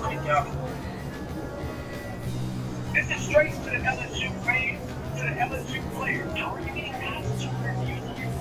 Yeah. This is straight to the LSU fans, to the LSU players. How are you getting past 200 views on your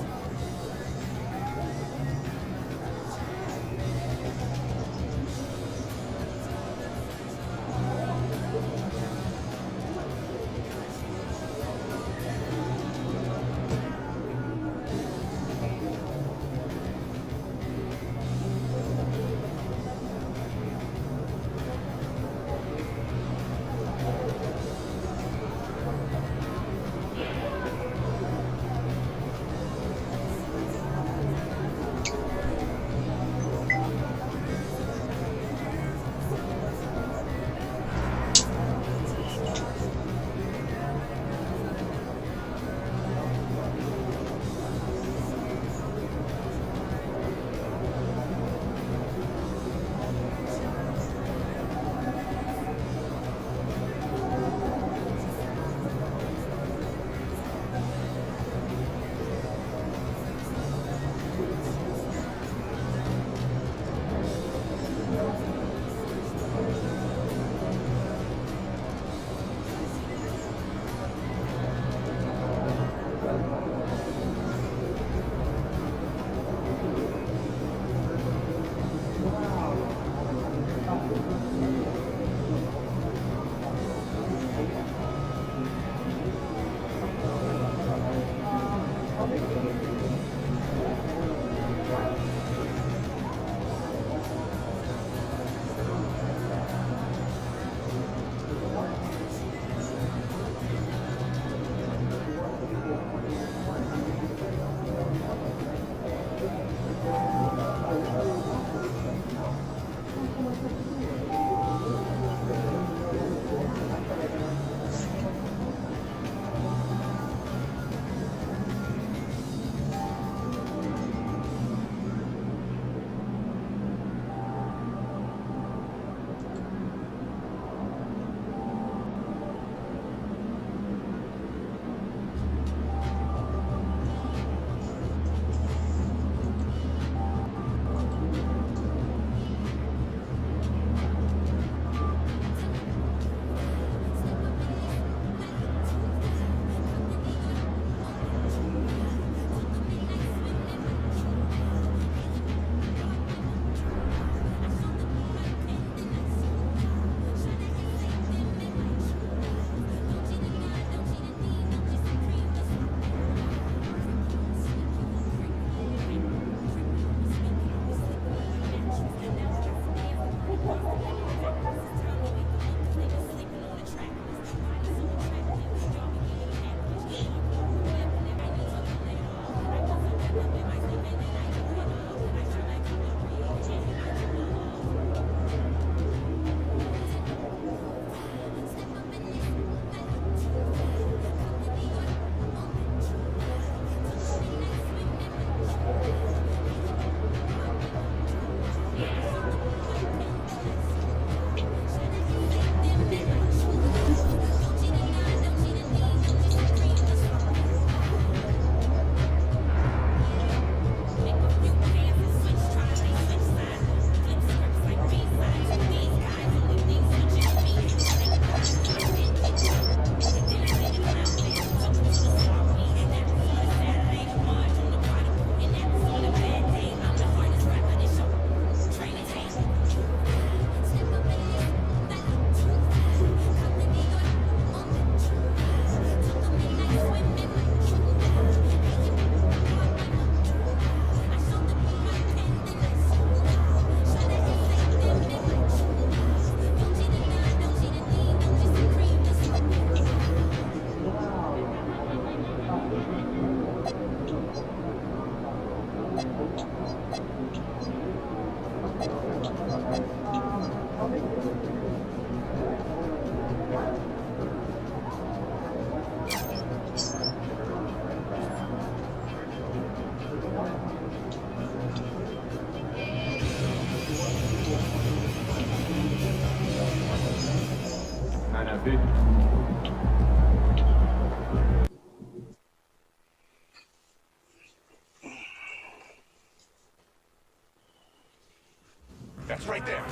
That's right there.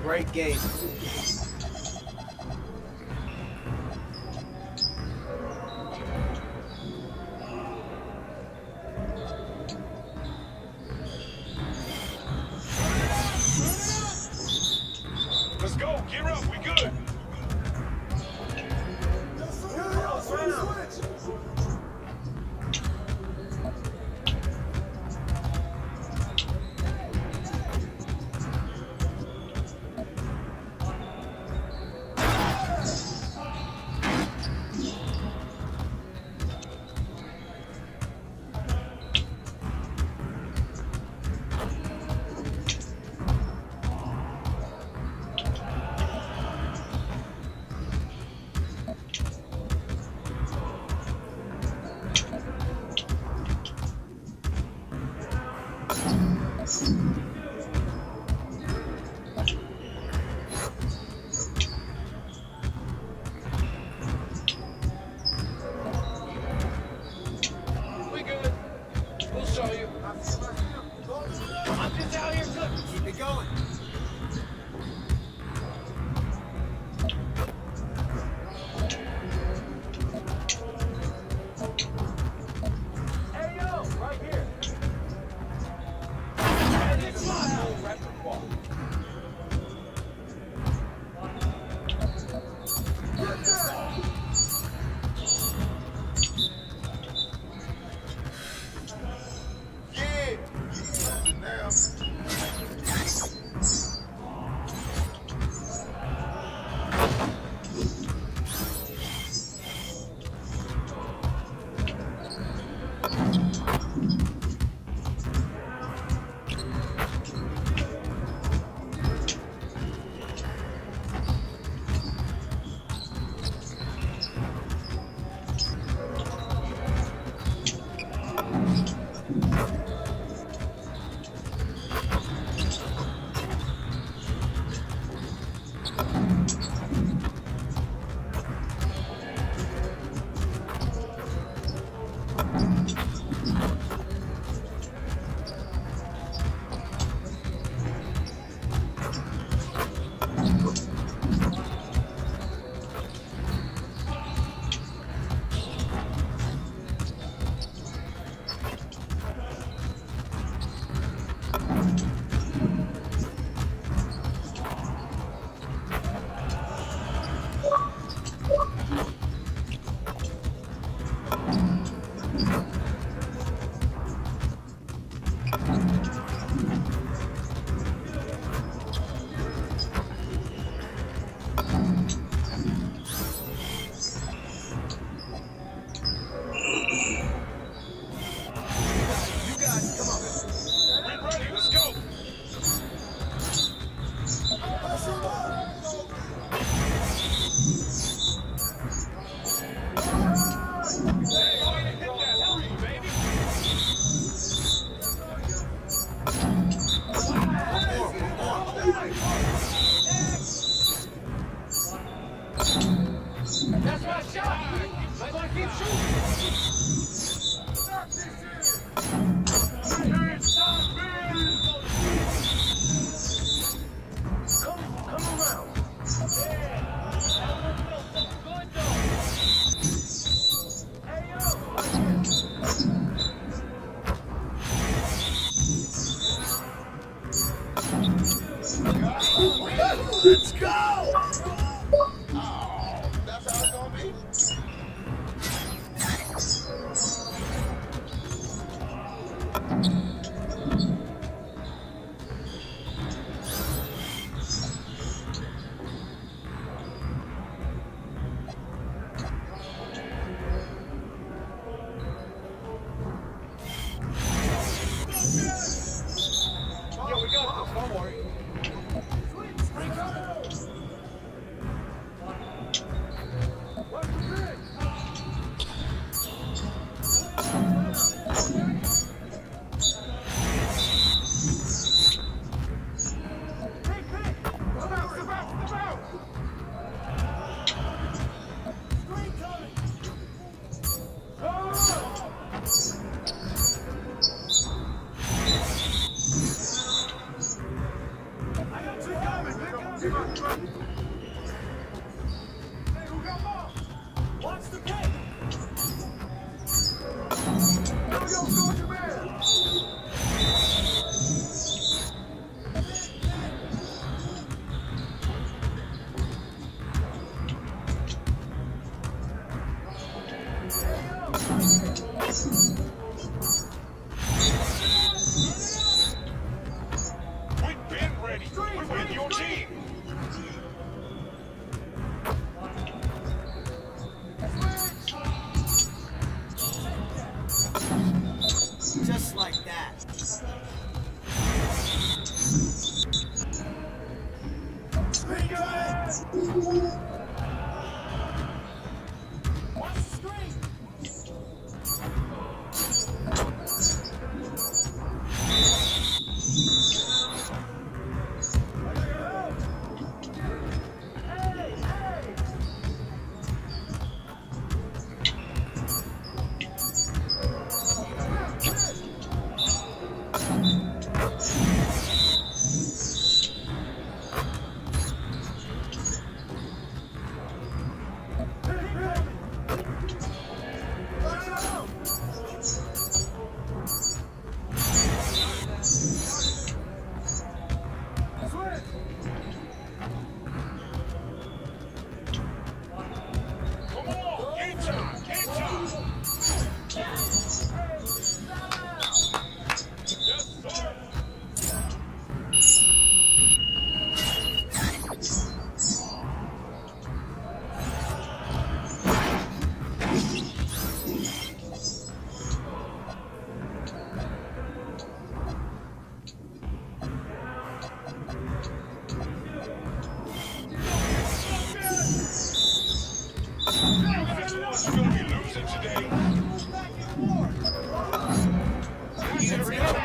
Great game. Let's go. Gear up. We good. We good. We'll show you. I'm just out here cooking. Keep it going. Hey, yo, right here. And it's my whole repertoire. Yeah. Now. We ready. Let's go. Hey, way to hit that tree. We've been ready. We're with your team. Just like that. Come on, game time, game time. Yes, sir. This one's gonna be losing today. That's everything.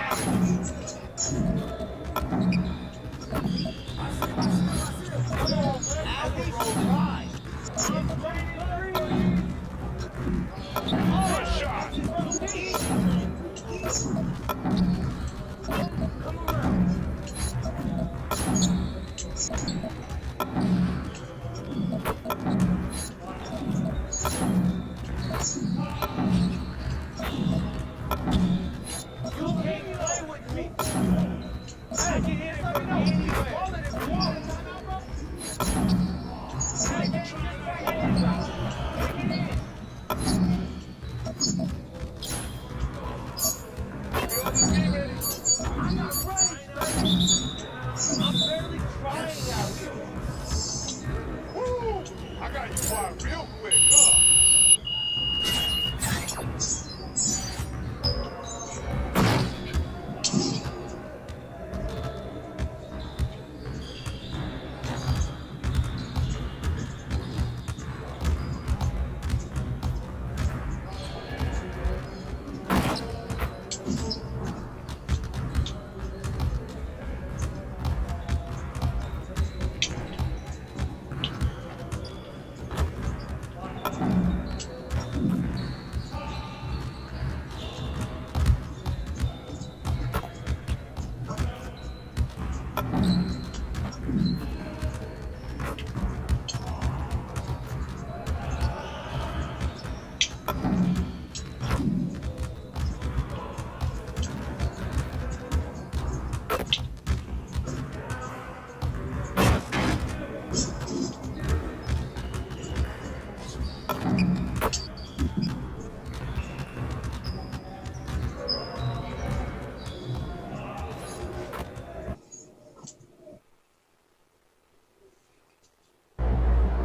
Good shot. Woo! I got you quiet real quick, huh?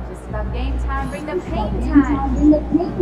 Just about game time, bring the pain time. Great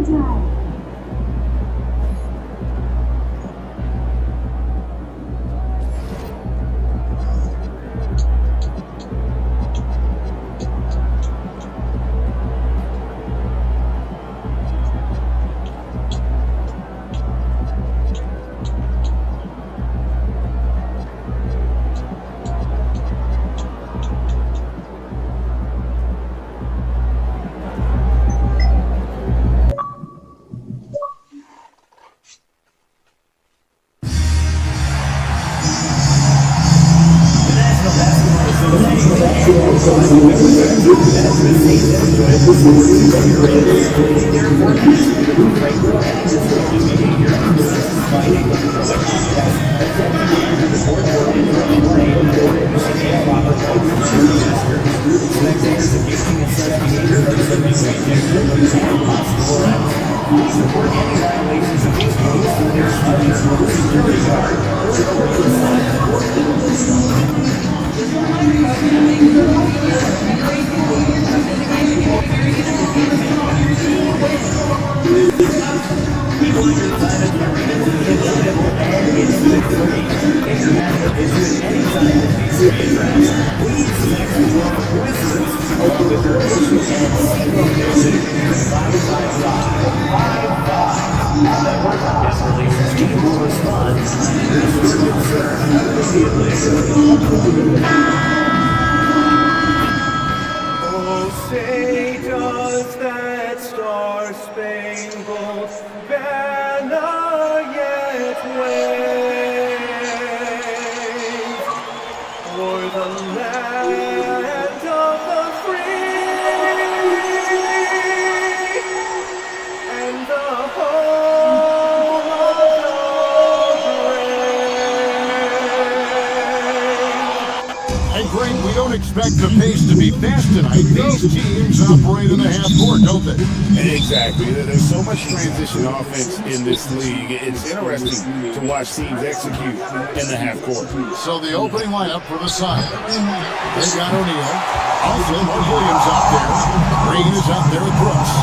Oh, say does that star-spangled banner yet wave o'er the land of the free and the home of the brave? And Greg, we don't expect the pace to be fast tonight. These teams operate in the half court, don't they? Exactly. There's so much transition offense in this league. It's interesting to watch teams execute in the half court. So the opening lineup for the Sun. They got O'Neal. Also, Mark Williams out there. Green is out there with Brooks.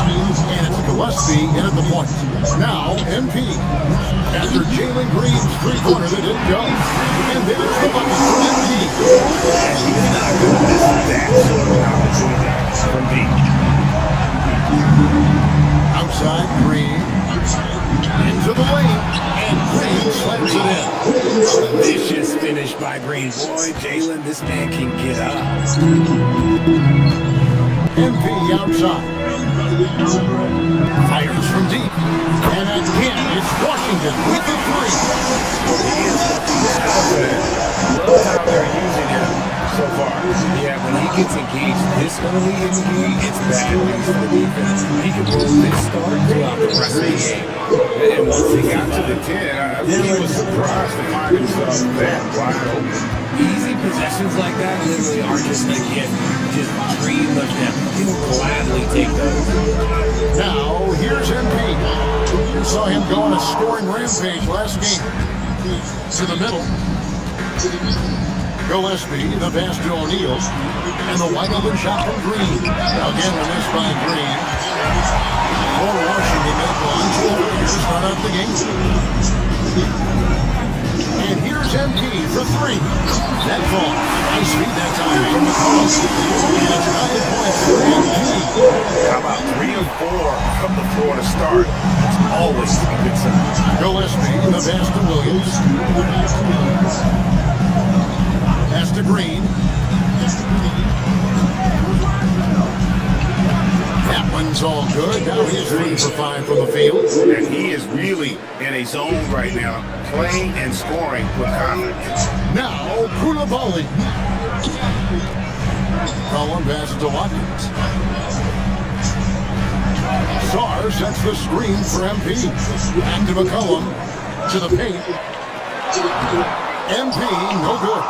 And it's Gillespie in at the point. Now, MP. After Jalen Green's three-pointer that didn't go. And then it's the bucket for MP. And he's not going to miss that sort of opportunity from deep. Outside, Green. Into the lane. And Green slams it in. Vicious finish by Green. Boy, Jalen, this man can get up. MP outside. Fires from deep. And again, it's Washington with the three. He is looking confident. Love how they're using him so far. Yeah, when he gets engaged this early in the game, it's bad news for the defense. He can move this start throughout the rest of the game. And once he got to the 10, I he was surprised to find himself that wide open. Easy possessions like that literally are just a gift. Just dream of them. He'll gladly take those. Now, here's MP. You saw him go on a scoring rampage last game. To the middle. Gillespie, the pass to O'Neal. And the wide open shot from Green. Again, the miss by Green. For Washington, they've gone 2 years, start out the game. And here's MP for three. That ball. Nice feed that time from the cross. And it's 9 points for MP. How about 3 of 4 from the floor to start? It's always a good sign. Gillespie, the pass to Williams. Pass to Green. That one's all good. Now he is 3 for 5 from the field. And he is really in a zone right now, playing and scoring with confidence. Now, Koulibaly. Collin passes to Watkins. Sarr sets the screen for MP. Back to McCollum. To the paint. MP, no good.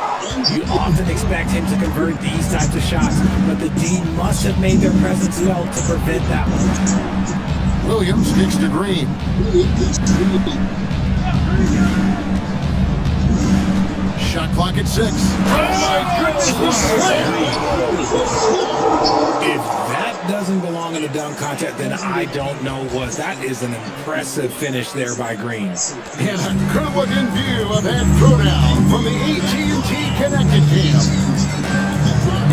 You often expect him to convert these types of shots, but the D must have made their presence felt to prevent that one. Williams kicks to Green. Shot clock at 6. Oh my goodness, the slam! If that doesn't belong in a dunk contest, then I don't know what. That is an impressive finish there by Green. And a good look in view of that throwdown from the AT&T Connected Team.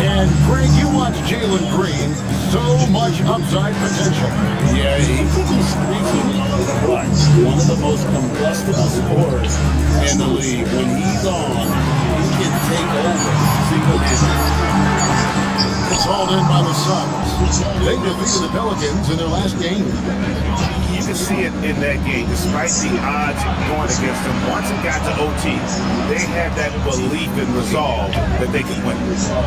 And Greg, you watch Jalen Green, so much upside potential. Yeah, he's one of the most combustible scorers in the league. When he's on, he can take over single-handedly. It's hauled in by the Suns. They defeated the Pelicans in their last game. You can see it in that game, despite the odds going against them. Once it got to OT, they had that belief and resolve that they could win.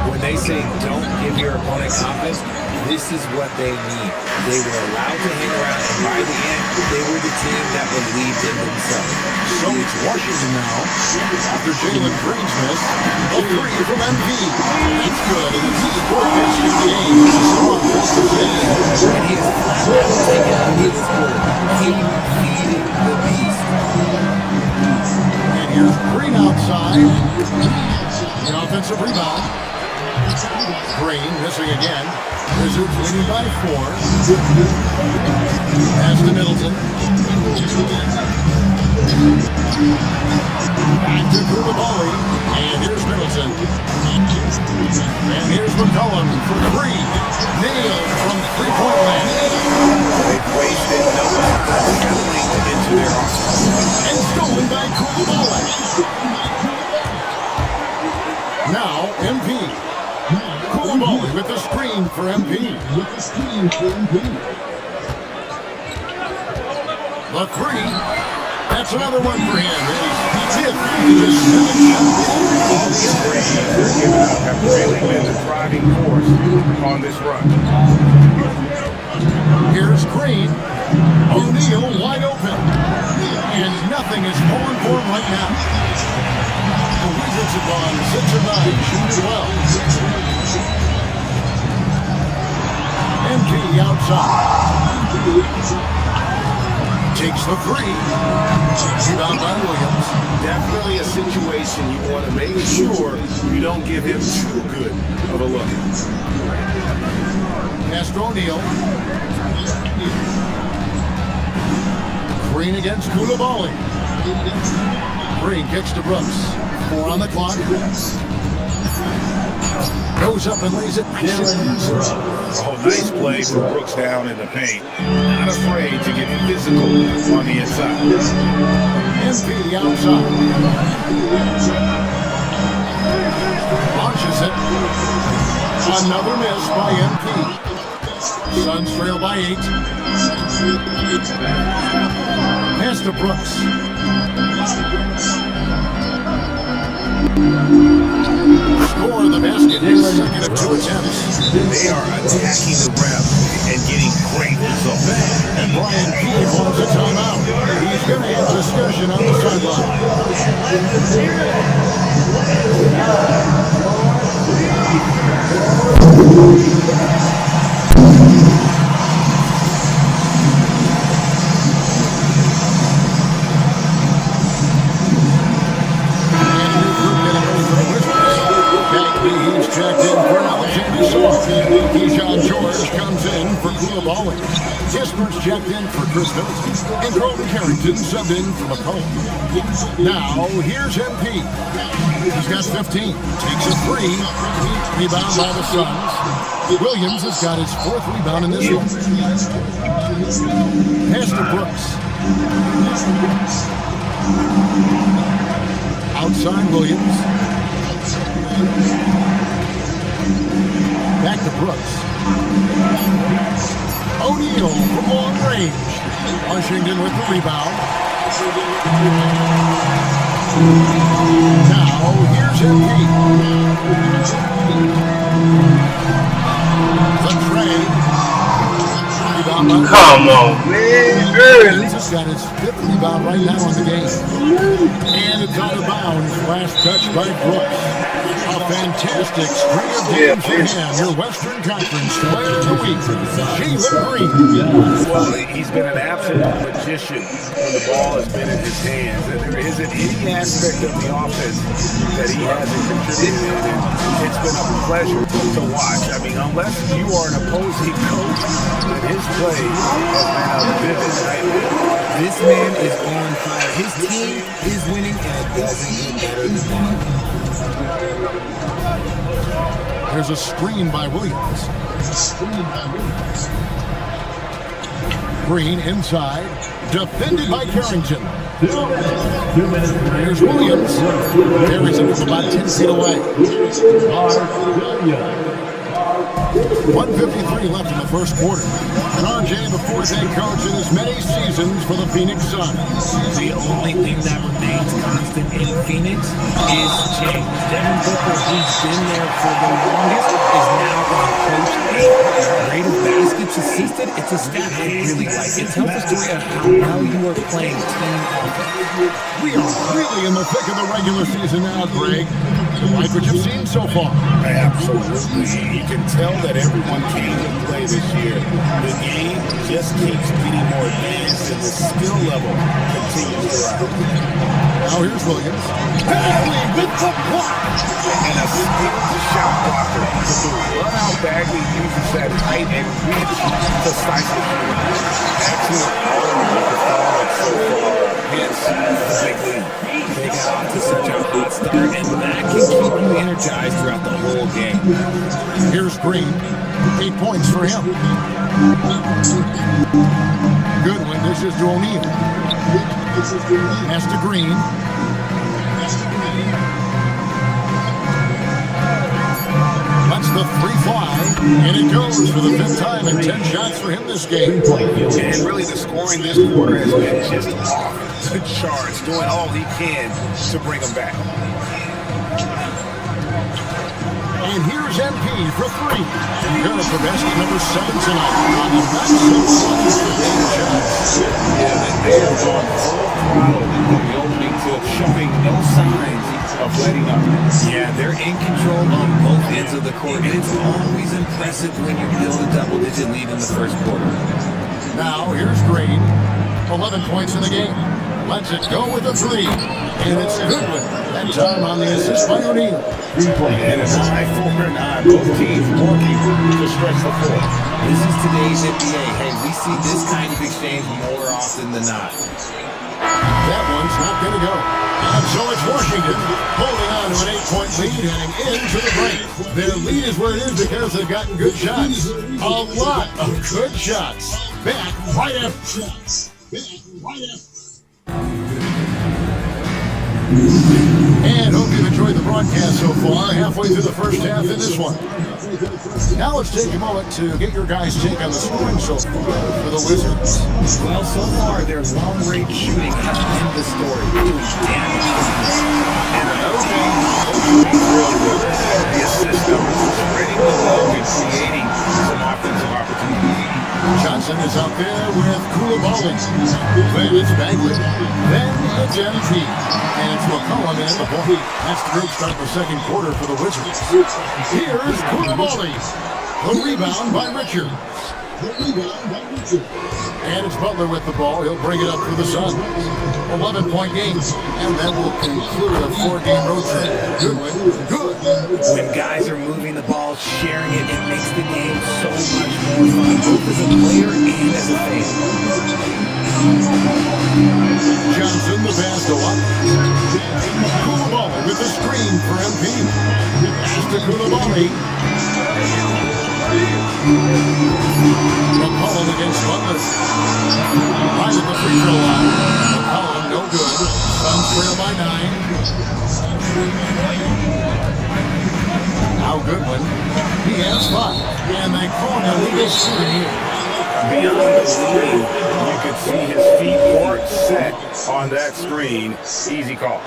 When they say don't give your opponent confidence, This is what they need. They were allowed to hang around, and by the end, they were the team that believed in themselves. So it's Washington now. After Jalen Green's miss, a three from MP. That's good. And it's his fourth pitch of the game. Strong defensive game. And he is flat out taken out of his board. He feeding the beast. And here's Green outside. The offensive rebound. Green missing again. Wizards leading by 4. Pass to Middleton. Back to Koulibaly. And here's Middleton. And here's McCollum for 3. Nailed from three-point land. They've wasted no time settling into their offense. And stolen by Koulibaly. Now, MP. Koulibaly with the screen for MP. The 3. That's another one for him. All these threes they're giving up have really been the driving force on this run. Here's Green. O'Neal wide open. And nothing is pulling for him right now. The Wizards have gone 6 of 9, shooting well. MP outside. Takes the 3. Rebound by Williams. Definitely a situation you want to make sure you don't give him too good of a look. Pass to O'Neal. Green against Koulibaly. Green kicks to Brooks. 4 on the clock. Goes up and lays it. Oh, nice play for Brooks down in the paint. Not afraid to get physical on the inside. MP outside. Launches it. Another miss by MP. Suns trail by 8. Pass to Brooks. Score of the basket. His second of 2 attempts. They are attacking the rim and getting great results. And Brian Keefe wants a timeout. He's going to have discussion on the He's checked in for Alexander. Keyshawn George comes in for Koulibaly. Kisper's checked in for Chris Middleton. And Colton Carrington subbed in for McCollum. Now, here's MP. He's got 15. Takes a 3. Rebound by the Suns. Williams has got his 4th rebound in this one. Pass to Brooks. Outside Williams. Back to Brooks. O'Neal from long range. Washington with the rebound. Now here's MP. The trade. Come on, man. Early. He's just got his 5th rebound right now in the game. And it's out of bounds. Last touch by Brooks. A fantastic string of games for him. Your Western Conference Player of the Week, Jalen Green. Well, he's been an absolute magician when the ball has been in his hands. And there isn't any aspect of the offense that he hasn't contributed in. And it's been a pleasure to watch. I mean, unless you are an opposing coach, then his play has been a vivid nightmare. This man is on fire. His team is winning, and it doesn't get better than that. There's a screen by Williams. Green inside. Defended by Carrington. Here's Williams. Carries it from about 10 feet away. 1:53 left in the first quarter. And RJ, the fourth head coach in as many seasons for the Phoenix Suns. The only thing that remains constant in Phoenix is change. Devin Booker, who's been there for the longest, is now on coach 8. Rate of baskets assisted, it's a stat I really like. It tells the story of how well you are playing team offense. We are really in the thick of the regular season now, Greg. You like what you've seen so far? Absolutely. You can tell that everyone came to play this year. The game just keeps getting more advanced and the skill level continues to rise. Now here's Williams. Bagley with the block. And a skilled shot blocker to boot. Love how Bagley uses that height and reach to stifle you. Excellent all-around performance so far. Hence, the big lead. They got off to such a hot start, and that can keep you energized throughout the whole game. Here's Green. 8 points for him. Goodwin dishes to O'Neal. Pass to Green. Lets the three fly, and it goes for the fifth time and 10 shots for him this game. And really the scoring this quarter has been just off the charts, doing all he can to bring them back. And here's MP for three. Good for basket number 7 tonight. On the back Yeah, they have gone full throttle from the opening to showing no signs of letting up. Yeah, they're in control on both ends of the court, and it's always impressive when you build a double-digit lead in the first quarter. Now here's Green. 11 points in the game. Lets it go with a three. And it's Goodwin. That time on the assist by O'Neal. 3-point and a 9-4-9. Both teams working to stretch the floor. This is today's NBA. Hey, we see this kind of exchange more often than not. That one's not going to go. And so it's Washington holding on to an 8-point lead heading into the break. Their lead is where it is because they've gotten good shots. A lot of good shots. Back right after. And hope you've enjoyed the broadcast so far. Halfway through the first half in this one. Now let's take a moment to get your guys' take on the scoring so far for the Wizards. Well, so far, their long-range shooting has been the story. Doing damage. And another thing, the assist numbers are spreading the love and creating some offensive opportunities. Johnson is out there with Koulibaly. Then it's Bagley. Then it's MP. And it's McCollum in at the point. That's the group start the second quarter for the Wizards. Here's Koulibaly. The rebound by Richard. And it's Butler with the ball. He'll bring it up for the Suns. 11-point game. And that will conclude a 4-game road trip. Good. When guys are moving the ball, sharing it, it makes the game so much more fun, both as a player and as a fan. Johnson, the pass to Watkins. Koulibaly with the screen for MP. Pass to Koulibaly. McCollum against Butler. Right at the free throw line. McCollum, no good. Suns trail by 9. Now Goodwin. He has 5. And they call him illegal shooting here. Beyond the screen, you could see his feet weren't set on that screen. Easy call.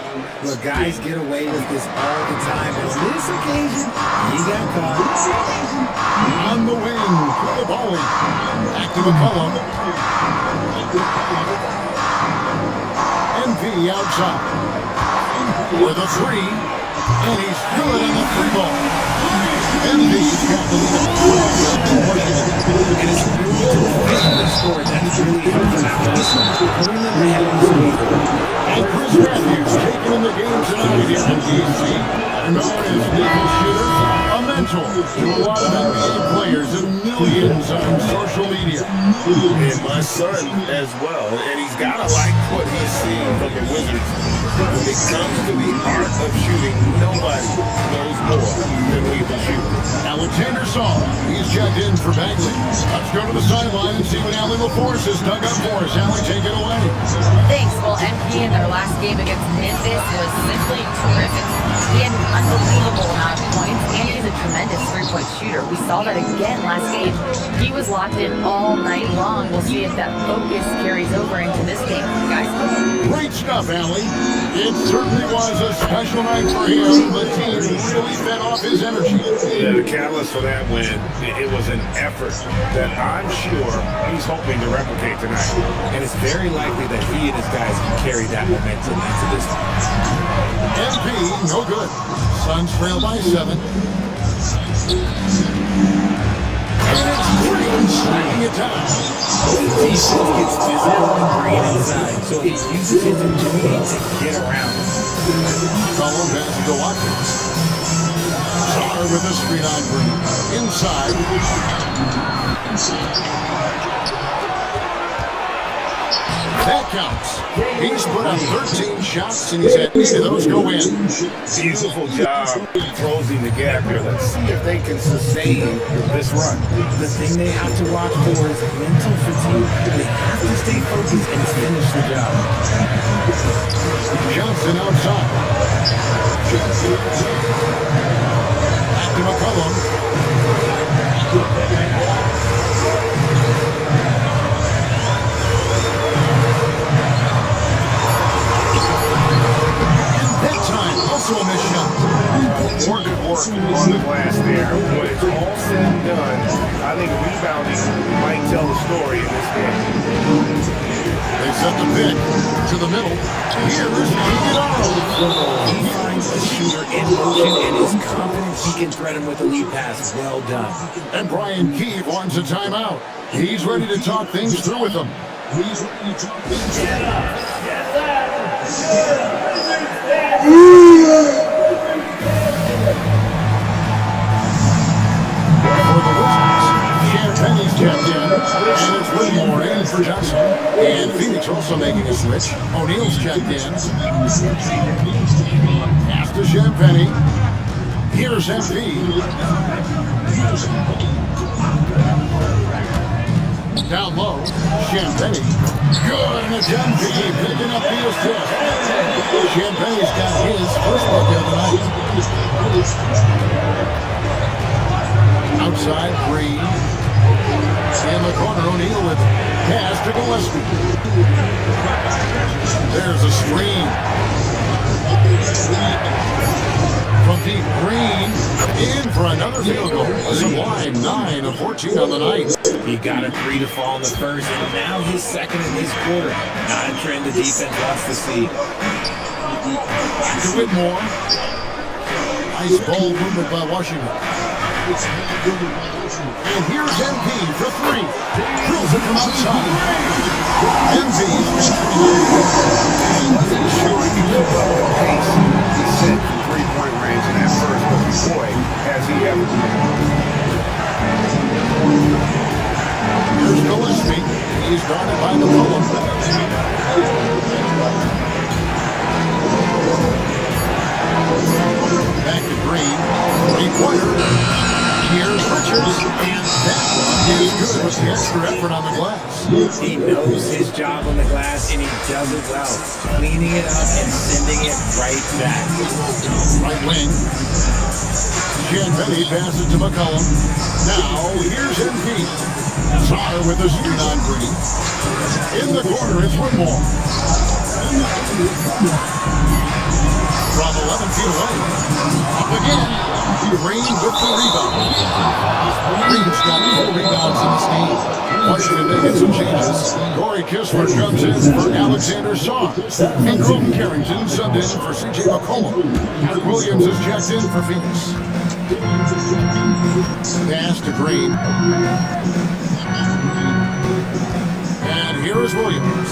Look, guys get away with this all the time, but on this occasion, he got caught. On the wing, Koulibaly. Back to McCollum. MP outside. With a three. And he's good on the free ball. MP's got the lead. And it's really to score. That's really helpful after this one. Putting them ahead of the speed. And Chris Matthews taking in the game tonight in NBC. Known as Nickel Shooter, a mentor to a lot of NBA players and millions on social media. And my son as well. And he's got to like what he's seeing from the Wizards. When it comes to the art of shooting, nobody knows more than we can shoot. Alexander Saul, he's checked in for Bagley. Let's go to the sideline and see what Allie LaForce has dug up for us. Allie, take it away. Thanks. Well, MP MP in their last game against Memphis was simply terrific. He had an unbelievable amount of points, and he's a tremendous three-point shooter. We saw that again last game. He was locked in all night long. We'll see if that focus carries over into this game, guys. Great stuff, Allie. It certainly was a special night for him. The team really fed off his energy. Yeah, the catalyst for that win, it was an effort that I'm sure he's hoping to replicate tonight. And it's very likely that he and his guys can carry that momentum into this one. MP, no good. Suns trail by 7. And it's Green sliding it down. Defense gets physical and Green inside, so he uses his agility to get around. Colin passes to Watkins. Czar with a screen on Green. Inside. That counts. He's put up 13 shots and he's had 8 of those go in. Beautiful job closing the gap here. Let's see if they can sustain this run. The thing they have to watch for is mental fatigue. They have to stay focused and finish the job. Johnson outside. Back to McCollum. Also a missed shot. More good work on the glass there. When it's all said and done, I think rebounding might tell the story in this game. They set the pick to the middle. Here's Iguodala. He finds the shooter in motion and is confident he can thread him with a lead pass. Well done. And Brian Keefe wants a timeout. He's ready to talk things through with them. Champagne's checked in, and it's Whitmore in for Johnson. And Phoenix also making a switch. O'Neal's checked in. Pass to Champagne. Here's MP. Down low, Champagne. Good, and it's MP picking up the assist. Champagne's got his first bucket of the night. Outside, Green. In the corner, O'Neal with pass to Gillespie. There's a screen. From deep, Green in for another field goal. Sublime 9 of 14 on the night. He got a 3 to fall in the first, and now his second in this quarter. Not a trend the defense wants to see. Back to Whitmore. Nice ball movement by Washington. And here's MP for 3. Drills it from outside. MP's Sure, he kept up the pace. He set the three-point range in that first, but boy, has he ever. Here's Gillespie. He's guarded by McCollum. Back to Green. 3-pointer. Here's Richards. And that one is good with the extra effort on the glass. He knows his job on the glass, and he does it well. Cleaning it up and sending it right back. Right wing. Champagne passes to McCollum. Now, here's MP. Czar with a screen on Green. In the corner, it's Whitmore. From 11 feet away. Up again. Green with the rebound. Green's got 4 rebounds in this game. Washington making some changes. Corey Kistler comes in for Alexander Sarr. And Colton Carrington subbed in for C.J. McCollum. Mark Williams is checked in for Phoenix. Pass to Green. And here is Williams.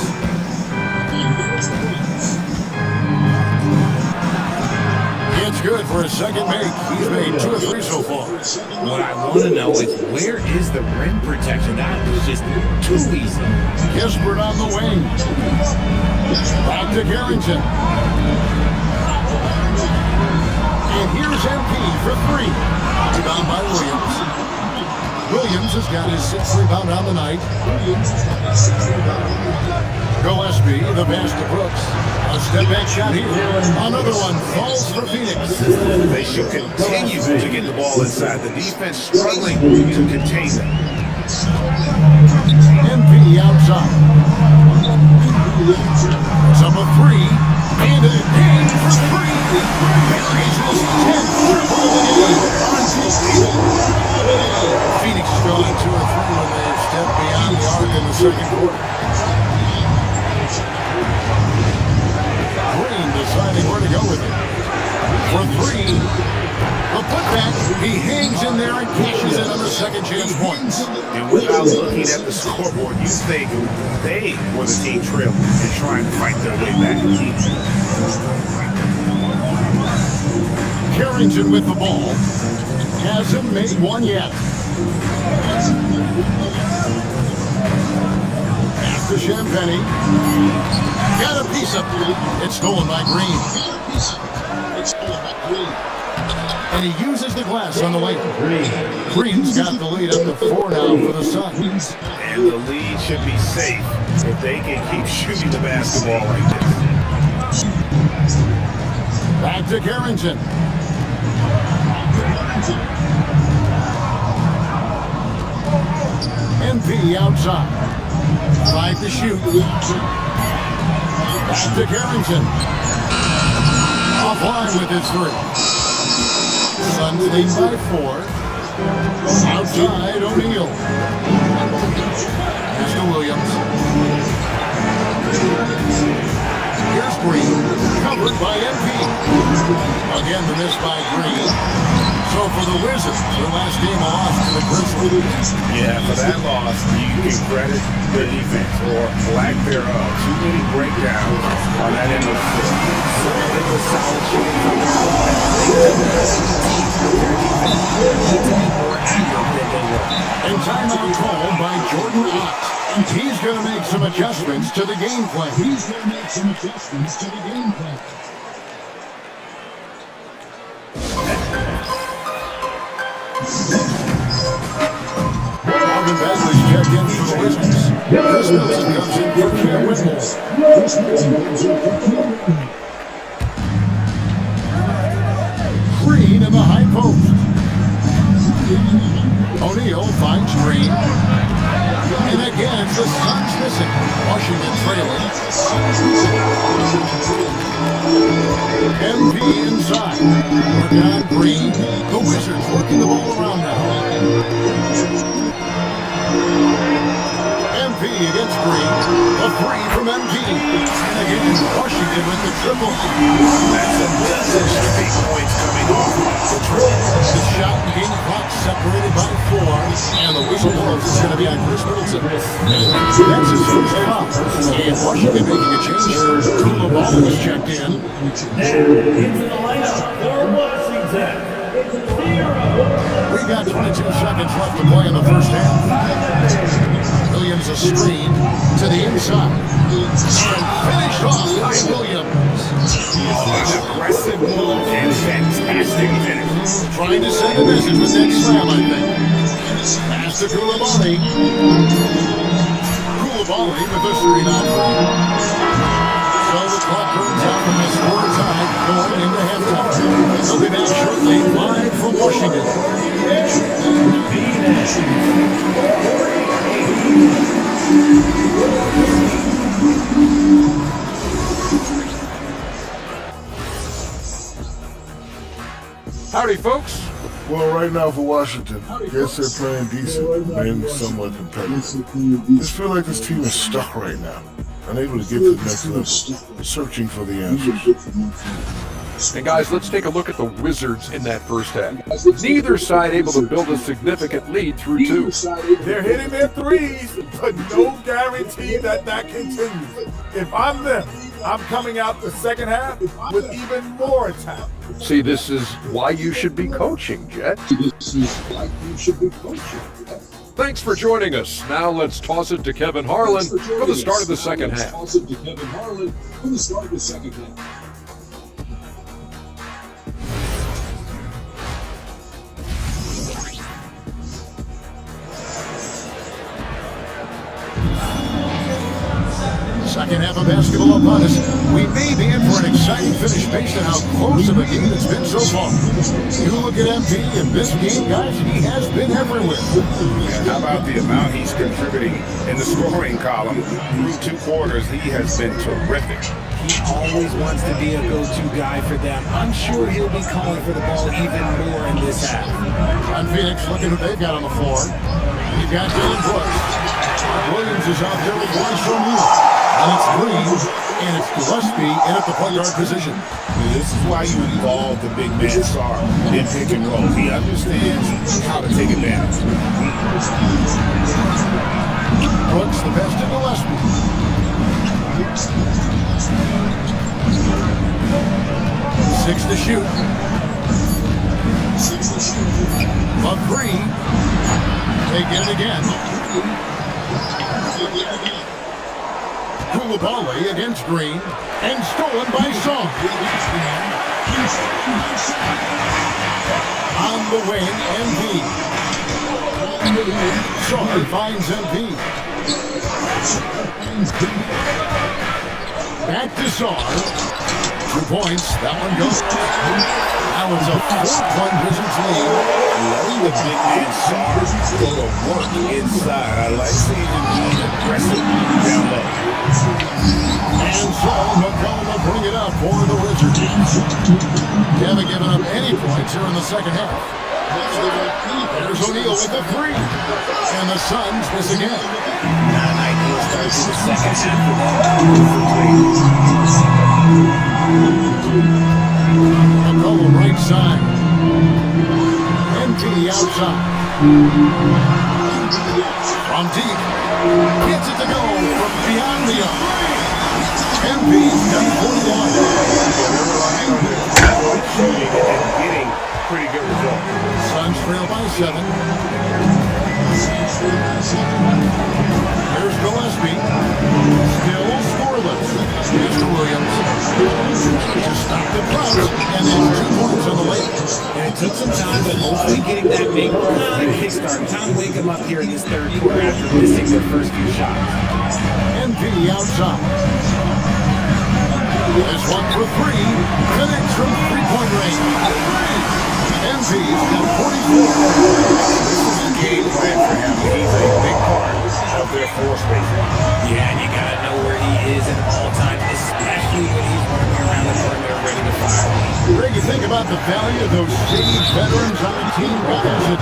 It's good for his second make. He's made 2 or 3 so far. What I want to know is, where is the rim protection? That was just too easy. Kispert on the wing. Back to Carrington. And here's MP for 3. Rebound by Williams. Williams has got his 6th rebound on the night. Gillespie, the pass to Brooks. A step back shot here. Another one falls for Phoenix. They should continue to get the ball inside. The defense struggling to contain them. MP outside. It's up a 3. And it in for 3. He's his 10th triple of the game. Phoenix is going 2 or 3 when they step beyond the arc in the second quarter. Green deciding where to go with it. For 3. The putback. He hangs in there and cashes in on the second chance points. And without looking at the scoreboard, you think they were the team trailing and trying to fight their way back. Carrington with the ball. Hasn't made one yet. Pass to Champagny. Got a piece of it. It's stolen by Green. And he uses the glass on the way. Green's got the lead up to 4 now for the Suns. And the lead should be safe if they can keep shooting the basketball like this. Back to Carrington. MP outside. 5 to shoot. Back to Carrington. Offline with his 3. Suns lead by 4. Outside, O'Neal. Here's to Williams. Here's Green. Covered by MP. Again, the miss by Green. So for the Wizards, their last game loss to the Grizzlies. Yeah, for that loss, you can credit the defense or lack thereof. Too many breakdowns on that end of the floor. So I think a solid shooting from the And timeout called by Jordan Ott. He's going to make some adjustments to the game plan. Marvin Bagley's checked in for the Wizards. Chris Middleton comes in for Cam Whitmore. Green in the high post. O'Neal finds Green. And again, it's the Suns missing. Washington trailing. MP inside. Work on Green. The Wizards working the ball around now. MP against Green. A 3 from MP. And again, Washington with the triple. That's a dozen straight points coming off the triple. The shot and game clock separated by 4. And the whistle blows. It's going to be on Chris Middleton. That's his first foul. And Washington making a change. Koulibaly was checked in. Into the lineup for Washington. We got 22 seconds left to play in the first half. Williams a screen to the inside. And finished off by Williams. An aggressive move and fantastic finish. Trying to send a message with that slam, I think. Pass to Koulibaly. Koulibaly with the 3-9. So the clock runs out from the score tie going into halftime. They'll be back shortly, live from Washington. Howdy, folks. Well, right now for Washington, guess they're playing decent, maybe somewhat competitive. Just feel like this team is stuck right now, unable to get to the next level, searching for the answers. And guys, let's take a look at the Wizards in that first half. Neither side able to build a significant lead through 2. They're hitting their threes, but no guarantee that continues. If I'm them, I'm coming out the second half with even more attack. See, this is why you should be coaching, Jet. Thanks for joining us. Now let's toss it to Kevin Harlan for the start of the second half. Second half of basketball upon us. We may be in for an exciting finish based on how close of a game it's been so far. You look at MP in this game, guys, he has been everywhere. How about the amount he's contributing in the scoring column? Through 2 quarters, he has been terrific. He always wants to be a go-to guy for them. I'm sure he'll be calling for the ball even more in this half. On Phoenix, looking what they've got on the floor. You've got Dylan Brooks. Williams is out there with Royce O'Neal. And it's Green, and it's Gillespie in at the point guard position. This is why you involve the big man star in pick and roll. He understands how to take advantage. Brooks, the best to Gillespie. 6 to shoot. McGree. They get it again. Koulibaly against Green. And stolen by Song. On the wing, MP. Song finds MP. Back to Song. 2 points. That one goes. That was a 4-point Wizards lead. Letting the big man Song go to work inside. I like seeing him being aggressive down low. And so McCollum will bring it up for the Wizards. They haven't given up any points here in the second half. There's O'Neal with the 3. And the Suns miss again. Ideal start to the second half for McCollum right side. MP outside. From deep. Gets it to go from beyond the arc. MP's done 41. Shooting and getting pretty good results. Suns trail by 7. Here's Gillespie. Still scoreless. Here's Williams. Just stop the front. And then 2 points on the way. And it took some time, but hopefully getting that big kickstart. Time to wake him up here in this third quarter after missing their first few shots. MP outside. This one for 3. Connects from 3-point range. MP's got 44. This is a game plan for him. He's a big part of their floor spacing. Yeah, and you got to know where he is at all times, especially when he's running around the perimeter ready to fire. Greg, you think about the value of those stage veterans on the team, guys that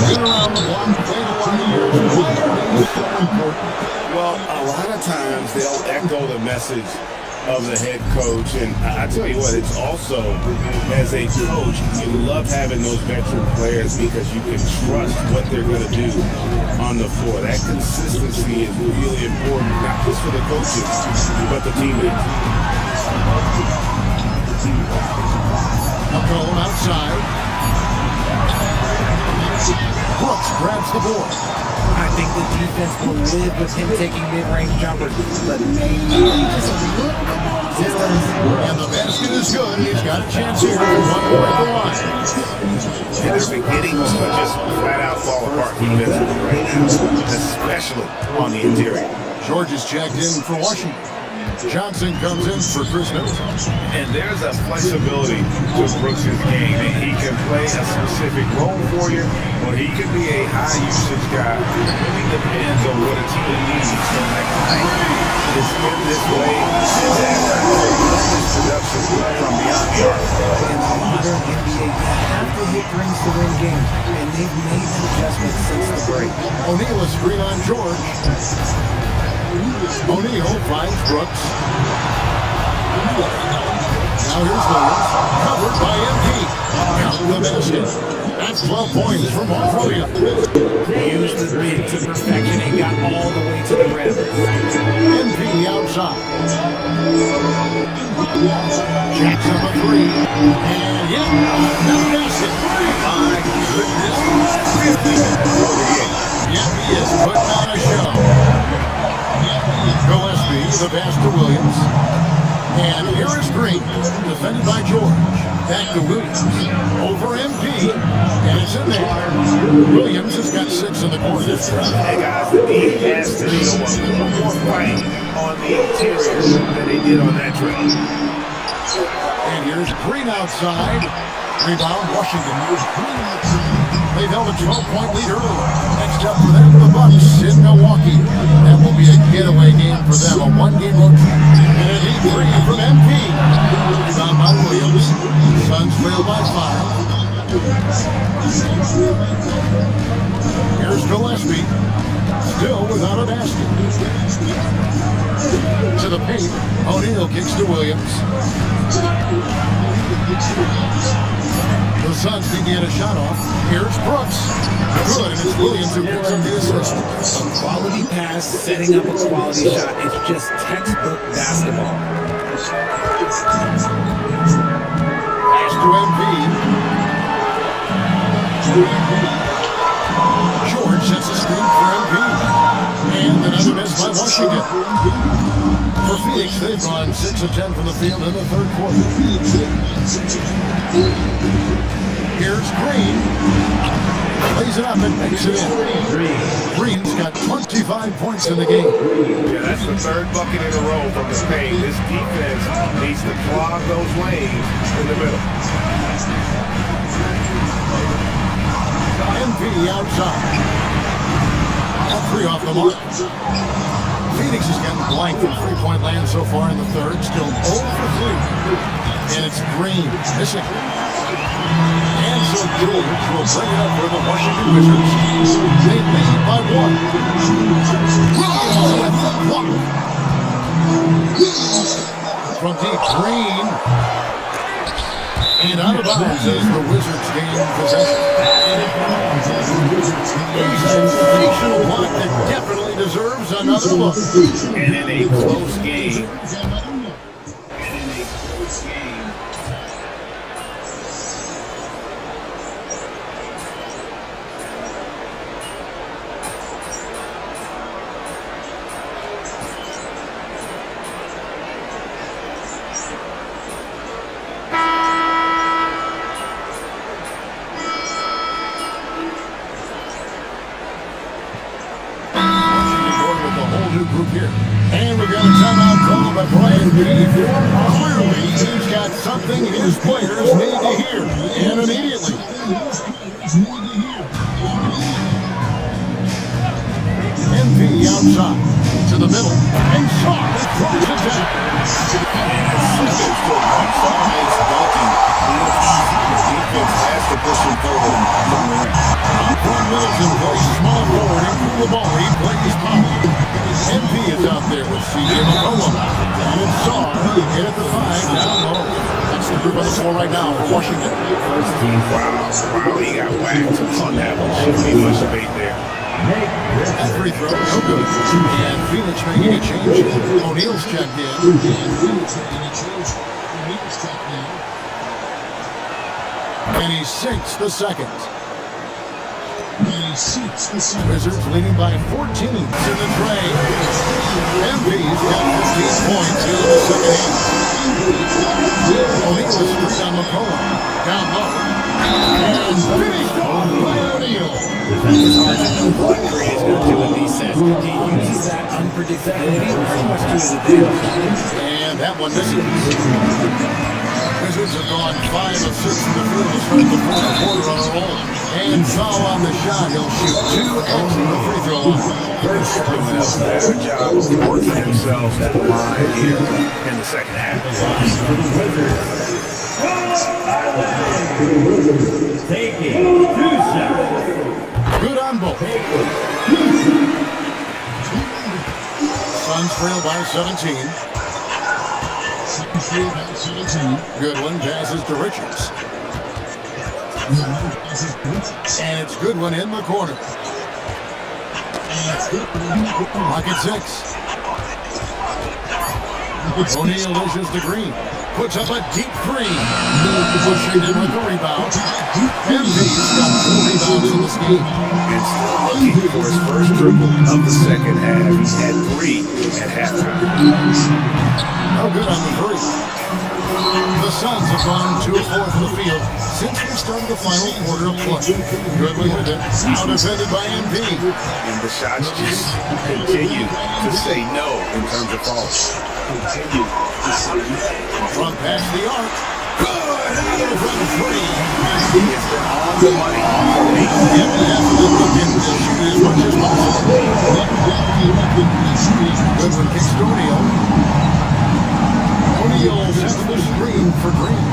been around the block, played a lot of years. Why so important? Well, a lot of times they'll echo the message of the head coach, and I tell you what, it's also, as a coach, you love having those veteran players because you can trust what they're going to do on the floor. That consistency is really important, not just for the coaches, but the teammates. McCollum outside. Brooks grabs the board. I think the defense will live with him taking mid-range jumpers, but maybe just a little bit more distance. And the basket is good. He's got a chance here for one more at the line. And they're beginning to just flat out fall apart defensively right now, especially on the interior. George is checked in for Washington. Johnson comes in for Chris Middleton. And there's a flexibility to Brooks' game. He can play a specific role for you, or he can be a high-usage guy. It really depends on what a team needs. So like tonight, it's been this way since after this production from beyond the arc. In the modern NBA, you have to hit threes to win games, and they've made an adjustment since the break. O'Neal is screen on George. O'Neal finds Brooks. Now here's Williams, covered by MP. Count the basket. That's 12 points from Mark Williams. He used the big to perfection and got all the way to the rim. MP outside. Jackson for 3. And yep, another basket. My goodness. Yep, he is putting on a show. Gillespie, the pass to Williams. And here is Green, defended by George. Back to Williams. Over MP. And it's in there. Williams has got 6 in the corner. Hey guys, the D has to show up more fighting on on the interior than they did on that trip. And here's Green outside. Rebound, Washington. They've held a 12-point lead early. Next up for them, the Bucks in Milwaukee. That will be a getaway game for them, a one-game road trip. And a deep three from MP. Rebound by Williams. Suns trail by 5. Here's Gillespie. Still without a basket. To the paint. O'Neal kicks to Williams. The Suns need to get a shot off. Here's Brooks. Good, and it's Williams who picks up the assist. A quality pass, setting up a quality shot. It's just textbook basketball. Pass to MP. George sets a screen for MP. And another miss by Washington. For Phoenix, they've gone 6 of 10 from the field in the third quarter. Here's Green. Plays it up and makes it in. Green's got 25 points in the game. Yeah, that's the third bucket in a row from the paint. This defense needs to clog those lanes in the middle. MP outside. All 3 off the mark. Phoenix has gotten blank from three-point land so far in the third. Still 0 for 3. And it's Green missing. And so George will bring it up for the Washington Wizards. They lead by 1. From deep, Green. And out of bounds as the Wizards gain possession. A sensational block that definitely deserves another look. And in a close game. Group here. And we've got a timeout call by Brian Reed. Clearly, he's got something his players need to hear, and immediately. MP outside to the middle, and Shaw throws it down. Defense has to push him forward. Antoine Middleton plays small forward and the ball. He plays power. MP is out there with C.J. McCollum. And it's Shaw in at the 5 down low. That's the group on the floor right now for Washington. Wow, he got whacked on that one. Shouldn't be much debate there. That free throw, no good. And Phoenix making a change. O'Neal's checked in. And he sinks the second. Wizards leading by 14 in the tray. MP's got 15 points here in the second half. O'Neal is free on McCollum. Down low. And finished off by O'Neal. It's hard to know what Green is going to do in these sets. He uses that unpredictability pretty much to his advantage. And that one misses. Wizards have gone 5 of 6 in the field to start the fourth quarter on a roll. And foul on the shot. He'll shoot 2 X in the free throw line. Everyone does a better job of working themselves at the line here in the second half. Good on both. Suns trail by 17. Goodwin passes to Richards. And it's Goodwin in the corner. Clock at 6. O'Neal dishes to Green. Puts up a deep 3. Washington with the rebound. MP's got 4 rebounds in this game. And still looking for his first triple of the second half. He's had 3 at halftime. No good on the 3. The Suns have gone 2 of 4 from the field since we started the final quarter of play. Goodwin with it, now defended by MP. And the shots just continue to say no in terms of falls. From past the arc. Good! From 3. He has been on the money all week. And we have to look in to shoot as much as possible. Goodwin kicks to O'Neal. O'Neal sets the screen for Green.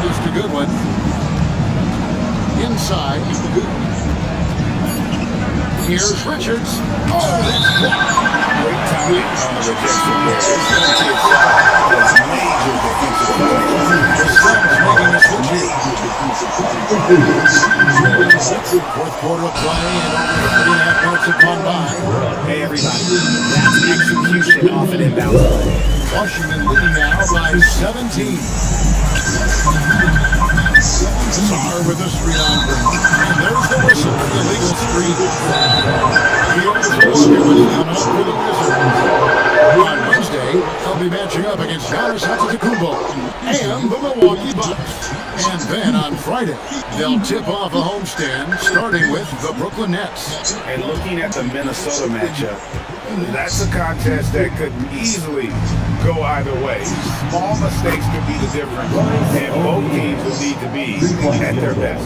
Here's to Goodwin. Inside. Here's Richards. Oh, that's blocked. Great timing on the rejection there. This kid shot was major defensive play. The Suns making a switch. Fourth quarter of play and over 3.5 minutes have gone by. Hey, everybody. That's execution off an inbound play. Washington leading now by 17. Czar with a screen on Green. And there's the whistle for the illegal screen. Here's Goodwin coming up for the Wizards. On Wednesday, they'll be matching up against Giannis Antetokounmpo and the Milwaukee Bucks. And then on Friday, they'll tip off a homestand, starting with the Brooklyn Nets. And looking at the Minnesota matchup, that's a contest that could easily go either way. Small mistakes could be the difference, and both teams will need to be at their best.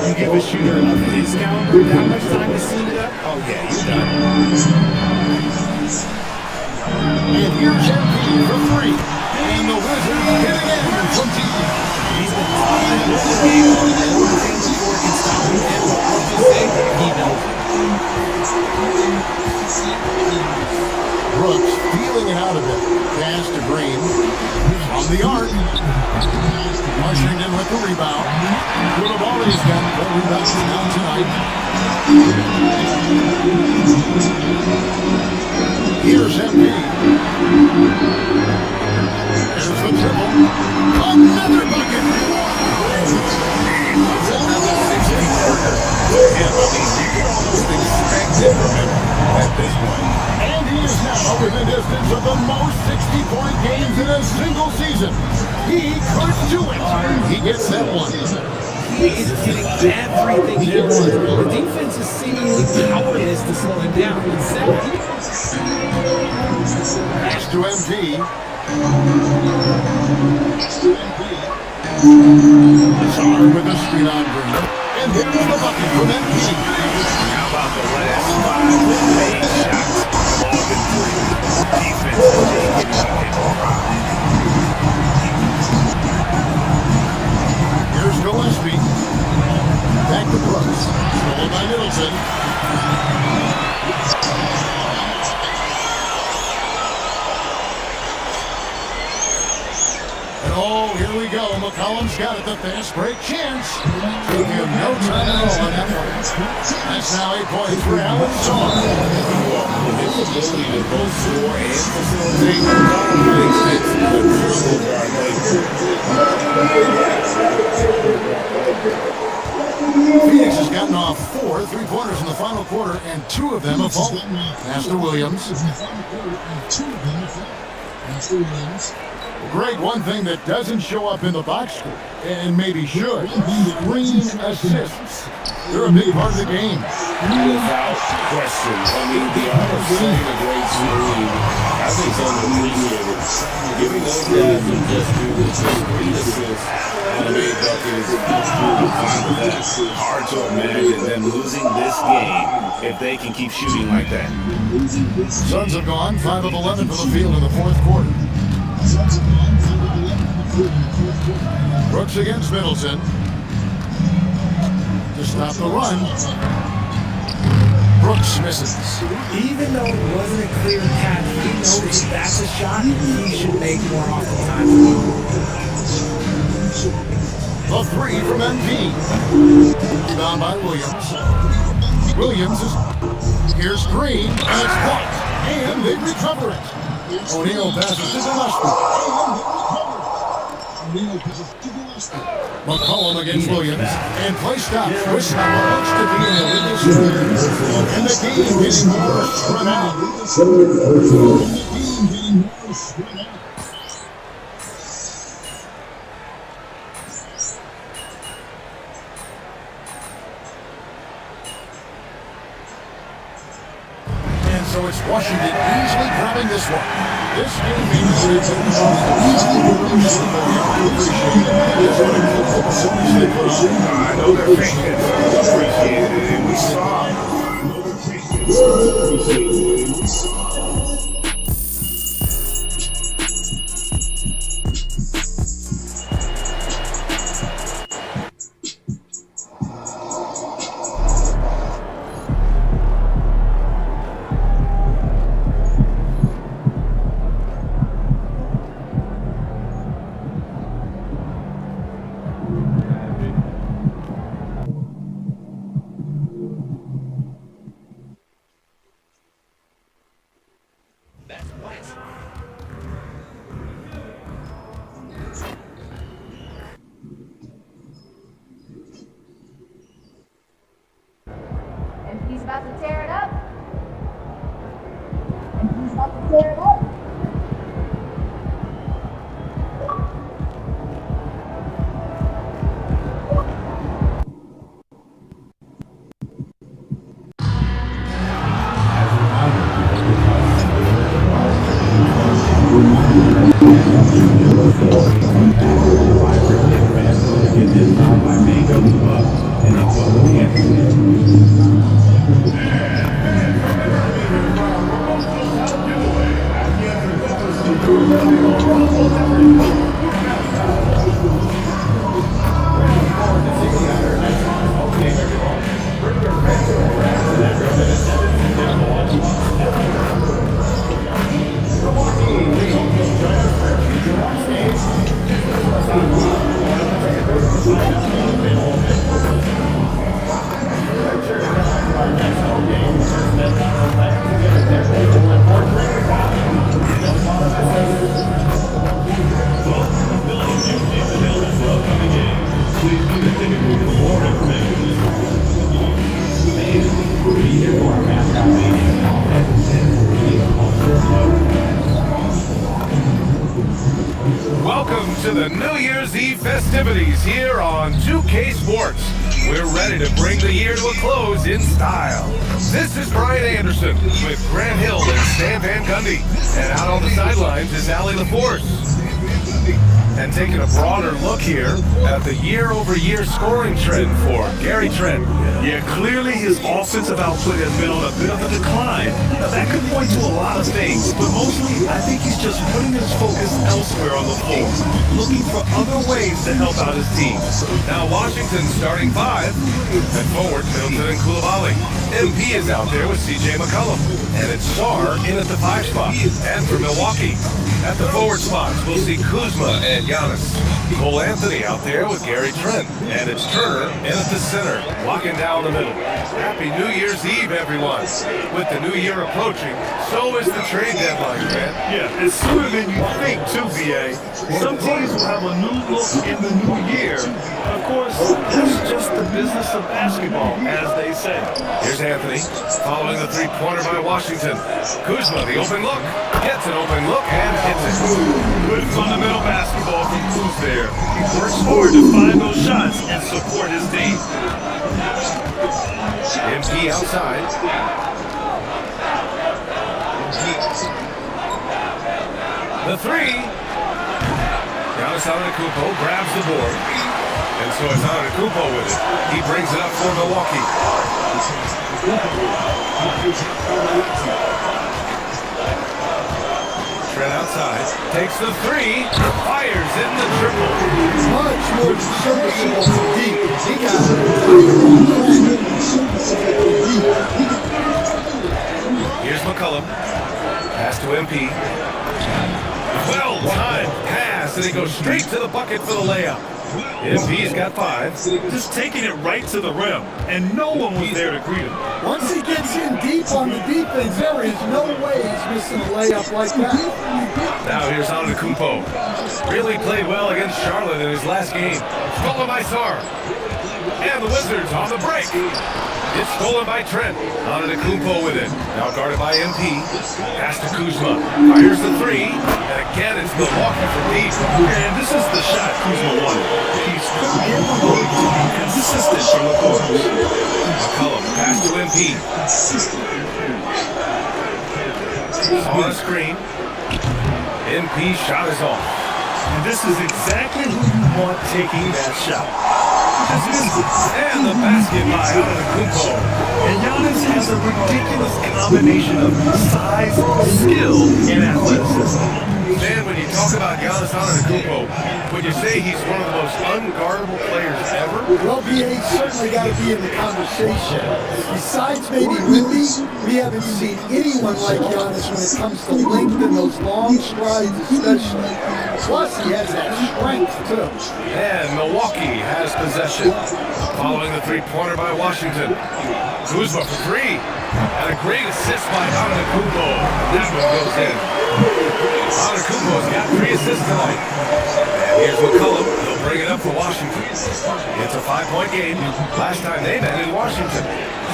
You give a shooter enough of his caliber, that much time to see it up? Oh, yeah, you're done. And here's MP for 3. And the Wizards hit again from deep. He's been talking about the game on the whole thing before it can stop him. And what would you say? He knows it. Brooks feeling it out of it. Pass to Green. On the arc. Washington with the rebound. Koulibaly's got 4 rebounds now tonight. Here's MP. There's the triple. Another bucket. Another 60-burger. And I mean, you can almost expect it from him at this point. And he is now within distance of the most 60-point games in a single season. He could do it. He gets that one. He is getting everything he wants. The defense is seemingly powerless to slow him down. It's sad. Pass to MP. Czar with a screen on Green. And here's the bucket from MP. How about the last 5 made shots? All been 3. Defense is just getting him. Here's Gillespie. Back to Brooks. Stolen by Middleton. And oh, here we go. McCollum's got it. The fast break chance. Took him no time at all on that one. That's now 8 points for Alan Czar. His ability to both score and facilitate makes it a triple guard labor. Phoenix has gotten off 4 3-pointers in the final quarter, and 2 of them have fallen. Pass to Williams. Greg, one thing that doesn't show up in the box score, and maybe should, green assists. They're a big part of the game. Without question. I mean, the art of setting a great screen, I think it's underappreciated. Giving those guys who just do this great assists on a made bucket is fine with that. Hard to imagine them losing this game if they can keep shooting like that. Suns have gone 5 of 11 from the field in the fourth quarter. Brooks against Middleton. To stop the run. Brooks misses. Even though it wasn't a clear catch, he knows that's a shot he should make more often time. The 3 from MP. Rebound by Williams. Williams is... Here's Green, and it's blocked. And they recover it. O'Neal passes to Gillespie. McCollum against Williams. And play stops. With not much to be in the legal score. And the game getting more spread out. So it's Washington easily grabbing this one. This game may not be I know their fans appreciate it, and we saw. And he's about to tear it up. And he's about to tear it up. Welcome to the New Year's Eve festivities here on 2K Sports. We're ready to bring the year to a close in style. This is Brian Anderson with Grant Hill and Stan Van Gundy. And out on the sidelines is Allie LaForce. And taking a broader look here at the year-over-year scoring trend for Gary Trent. Yeah, clearly his offensive output has been on a bit of a decline. Now, that could point to a lot of things, but mostly I think he's just putting his focus elsewhere on the floor, looking for other ways to help out his team. Now Washington starting five. At forward, Middleton and Coulibaly. MP is out there with C.J. McCollum. And it's Sarr in at the 5 spot. And for Milwaukee, at the forward spots, we'll see Kuzma and Giannis. Cole Anthony out there with Gary Trent. And it's Turner in at the center, locking down the middle. Happy New Year's Eve, everyone. With the new year approaching, so is the trade deadline, man. Yeah, and sooner than you think, too, VA. Some teams will have a new look in the new year. Of course, that's just the business of basketball, as they say. Here's Anthony, following the three-pointer by Washington. Kuzma, the open look, gets an open look and hits it. Good fundamental basketball from Kuz there. He works hard to find those shots and support his team. MP outside. The three. Giannis Antetokounmpo grabs the board. And so it's Antetokounmpo with it. He brings it up for Milwaukee. Trent outside, takes the three, fires in the triple. much more serviceable from deep. He got Here's McCollum. Pass to MP. Well-timed pass, and he goes straight to the bucket for the layup. MP's got 5. Just taking it right to the rim, and no one was there to greet him. Once he gets in deep on the defense, there is no way he's missing a layup like that. Now here's Antetokounmpo. Really played well against Charlotte in his last game. Stolen by Sarr. And the Wizards on the break. It's stolen by Trent. Antetokounmpo with it. Now guarded by MP. Pass to Kuzma. Fires the 3. And again, it's Milwaukee for deep. And this is the shot Kuzma wanted. He's able to be consistent from the corners. McCollum, pass to MP. On a screen. MP shot is off. And this is exactly who you want taking that shot. And the basket by Antetokounmpo. And Giannis has a ridiculous combination of size, skill, and athleticism. Man, when you talk about Giannis Antetokounmpo, would you say he's one of the most unguardable players ever? Well, BA's certainly got to be in the conversation. Besides maybe Wemby, we haven't seen anyone like Giannis when it comes to length and those long strides especially. Plus, he has that strength, too. And Milwaukee has possession. Following the three-pointer by Washington. Kuzma for three. And a great assist by Antetokounmpo. That one goes in. Antetokounmpo's got 3 assists tonight. And here's McCollum. He'll bring it up for Washington. It's a 5-point game. Last time they met in Washington.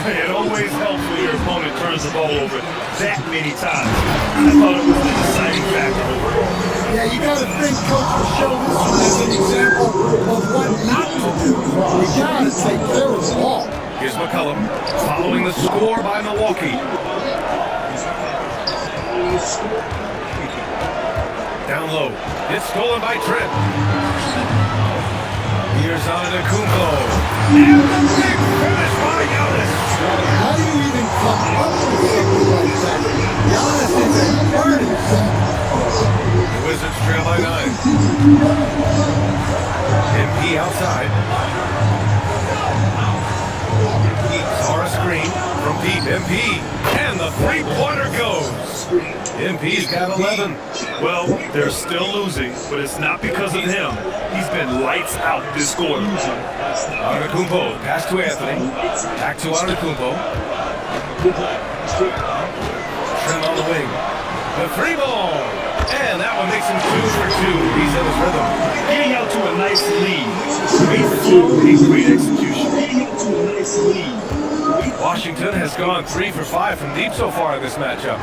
It always helps when your opponent turns the ball over that many times. I thought it was the deciding factor overall. Yeah, you got to think Coach will show this one as an example of what not to do. We got to take care of the ball. Here's McCollum following the score by Milwaukee. Down low. It's stolen by Trent. Here's Antetokounmpo. And the big finish by Giannis. How do you even come up with something like that? Giannis is a artist. The Wizards trail by 9. MP outside. Saw a screen from deep. MP. And the three-pointer goes. MP's got 11. Well, they're still losing, but it's not because of him. He's been lights out this quarter. Antetokounmpo, pass to Anthony. Back to Antetokounmpo. Trent on the wing. The free ball. And that one makes him 2 for 2. He's in his rhythm. Getting out to a nice lead. Great flow and great execution. Washington has gone 3 for 5 from deep so far in this matchup.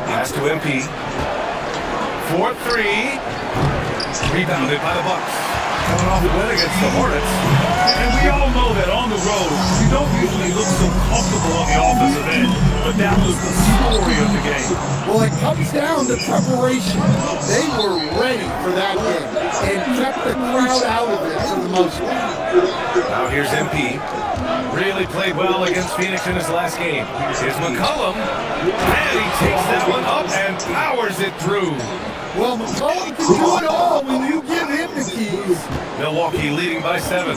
Pass to MP. 4-3. Rebounded by the Bucks. Coming off the win against the Hornets. And we all know that on the road, you don't usually look so comfortable on the offensive end. But that was the story of the game. Well, it comes down to preparation. They were ready for that game and kept the crowd out of it for the most part. Now here's MP. Really played well against Phoenix in his last game. Here's McCollum. And he takes that one up and powers it through. Well, McCollum can do it all when you give him the keys. Milwaukee leading by 7.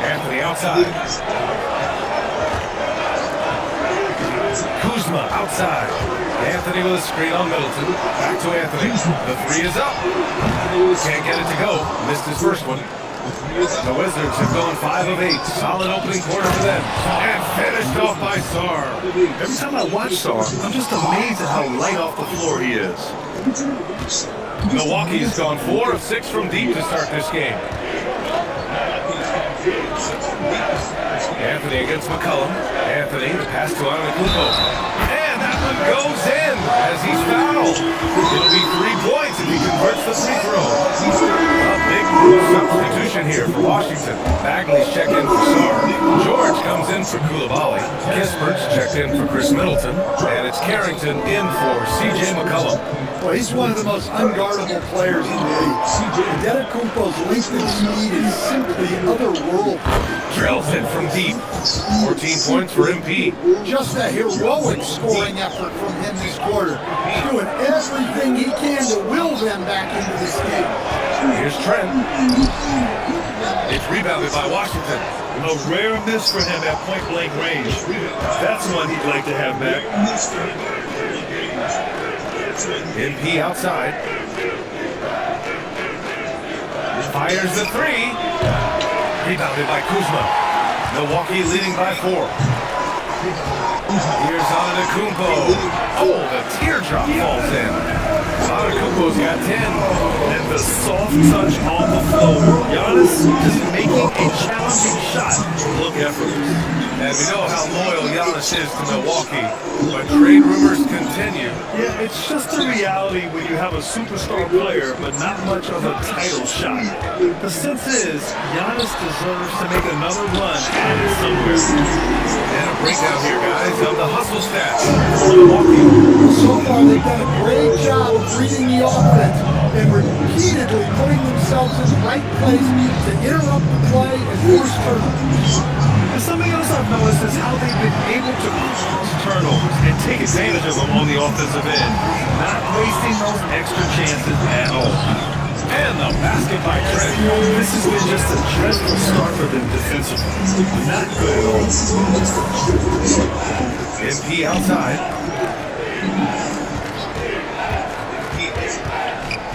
Anthony outside. Kuzma outside. Anthony with a screen on Middleton. Back to Anthony. The 3 is up. Can't get it to go. Missed his first one. The Wizards have gone 5 of 8. Solid opening quarter for them. And finished off by Sarr. Every time I watch Sarr, I'm just amazed at how light off the floor he is. Milwaukee has gone 4 of 6 from deep to start this game. Anthony against McCollum. Anthony, the pass to Antetokounmpo. And that one goes in as he's fouled. It'll be 3 points if he converts the free throw. A big substitution here for Washington. Bagley's checked in for Sarr. George comes in for Coulibaly. Kispert's checked in for Chris Middleton. And it's Carrington in for C.J. McCollum. Well, he's one of the most unguardable players in the league. Antetokounmpo's length and speed is simply otherworldly. Drills it from deep. 14 points for MP. Just a heroic scoring effort from him this quarter. He's doing everything he can to will them back into this game. Here's Trent. It's rebounded by Washington. A rare miss for him at point-blank range. That's one he'd like to have back. MP outside. Fires the 3. Rebounded by Kuzma. Milwaukee leading by 4. Here's Antetokounmpo. Oh, the teardrop falls in. Antetokounmpo's got 10. And the soft touch on the floor. Giannis is making a challenging shot look effortless. And we know how loyal Giannis is to Milwaukee, but trade rumors continue. Yeah, it's just the reality. reality when you have a superstar player but not much of a title shot. The sense is Giannis deserves to make another run at it somewhere. And a breakdown here, guys, of the hustle stats for Milwaukee. So far, they've done a great job of reading the offense and repeatedly putting themselves in the right place to interrupt the play and force turnovers. And something else I've noticed is how they've been able to cause turnovers and take advantage of them on the offensive end, not wasting those extra chances at all. And the basket by Trent. This has been just a dreadful start for them defensively. Not good at all. MP outside.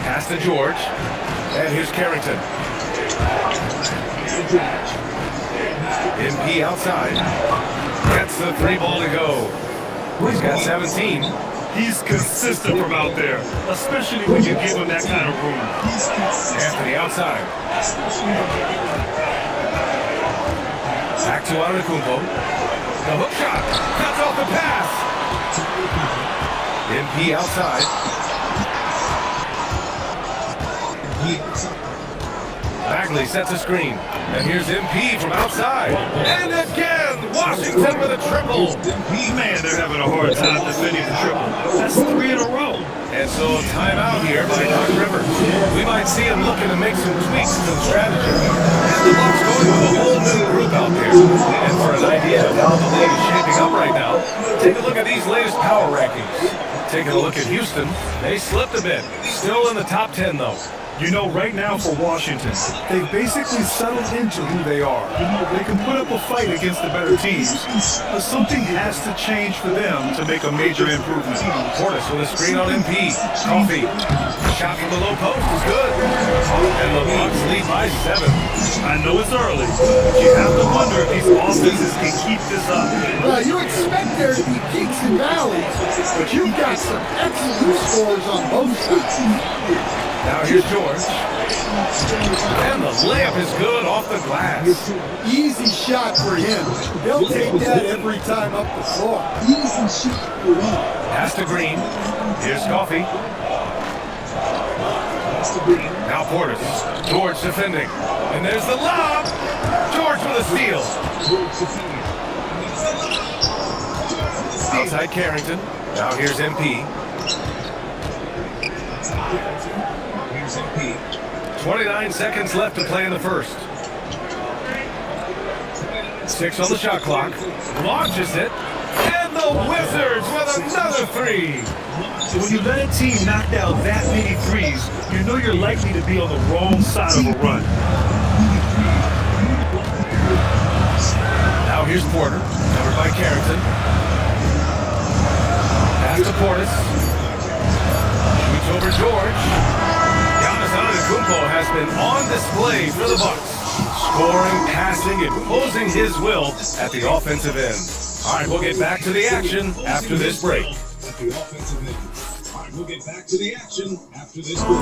Pass to George. And here's Carrington. MP outside. Gets the 3 ball to go. He's got 17. He's consistent from out there, especially when you give him that kind of room. Anthony outside. Back to Antetokounmpo. The hook shot. Cuts off the pass. MP outside. Bagley sets a screen. And here's MP from outside. And again, Washington with a triple. Man, they're having a hard time defending the triple. That's 3 in a row. And so timeout here by Doc Rivers. We might see him looking to make some tweaks to the strategy. And the Bucks going with a whole new group out there. And for an idea of how the league is shaping up right now, take a look at these latest power rankings. Taking a look at Houston, they slipped a bit. Still in the top 10 though. You know, right now for Washington, they've basically settled into who they are. They can put up a fight against the better teams, but something has to change for them to make a major improvement. Portis with a screen on MP. Coffee. Shot from the low post is good. And the Bucks lead by 7. I know it's early, but you have to wonder if these offenses can keep this up. Well, you expect there to be peaks and valleys, but you've got some excellent scores on both sides. Now here's George. And the layup is good off the glass. Easy shot for him. He'll take that every time up the floor. Pass to Green. Here's Coffee. Now Portis. George defending. And there's the lob. George with a steal. Outside Carrington. Now here's MP. 29 seconds left to play in the first. 6 on the shot clock. Launches it. And the Wizards with another 3. When you let a team knock down that many threes, you know you're likely to be on the wrong side of a run. Now here's Porter. Covered by Carrington. Pass to Portis. Shoots over George. Giannis Antetokounmpo has been on display for the Bucks, scoring, passing, imposing his will at the offensive end. All right, we'll get back to the action after this break. We'll get back to the action after this break.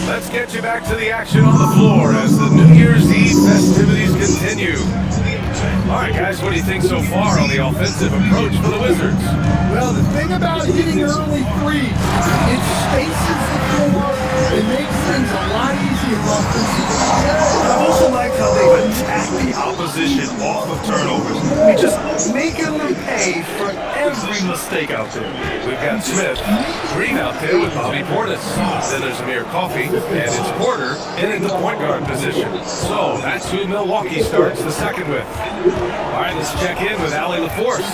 Let's get you back to the action on the floor as the New Year's Eve festivities continue. All right, guys, what do you think so far on the offensive approach for the Wizards? Well, the thing about hitting early threes, it spaces the floor, it makes things a lot easier offensively. I've also liked how they've attacked the opposition off of turnovers. They just making them pay for every mistake out there. We've got Smith, Green out there with Bobby Portis. Then there's Amir Coffee, and it's Porter in the point guard position. So that's who Milwaukee starts the second with. All right, let's check in with Allie LaForce.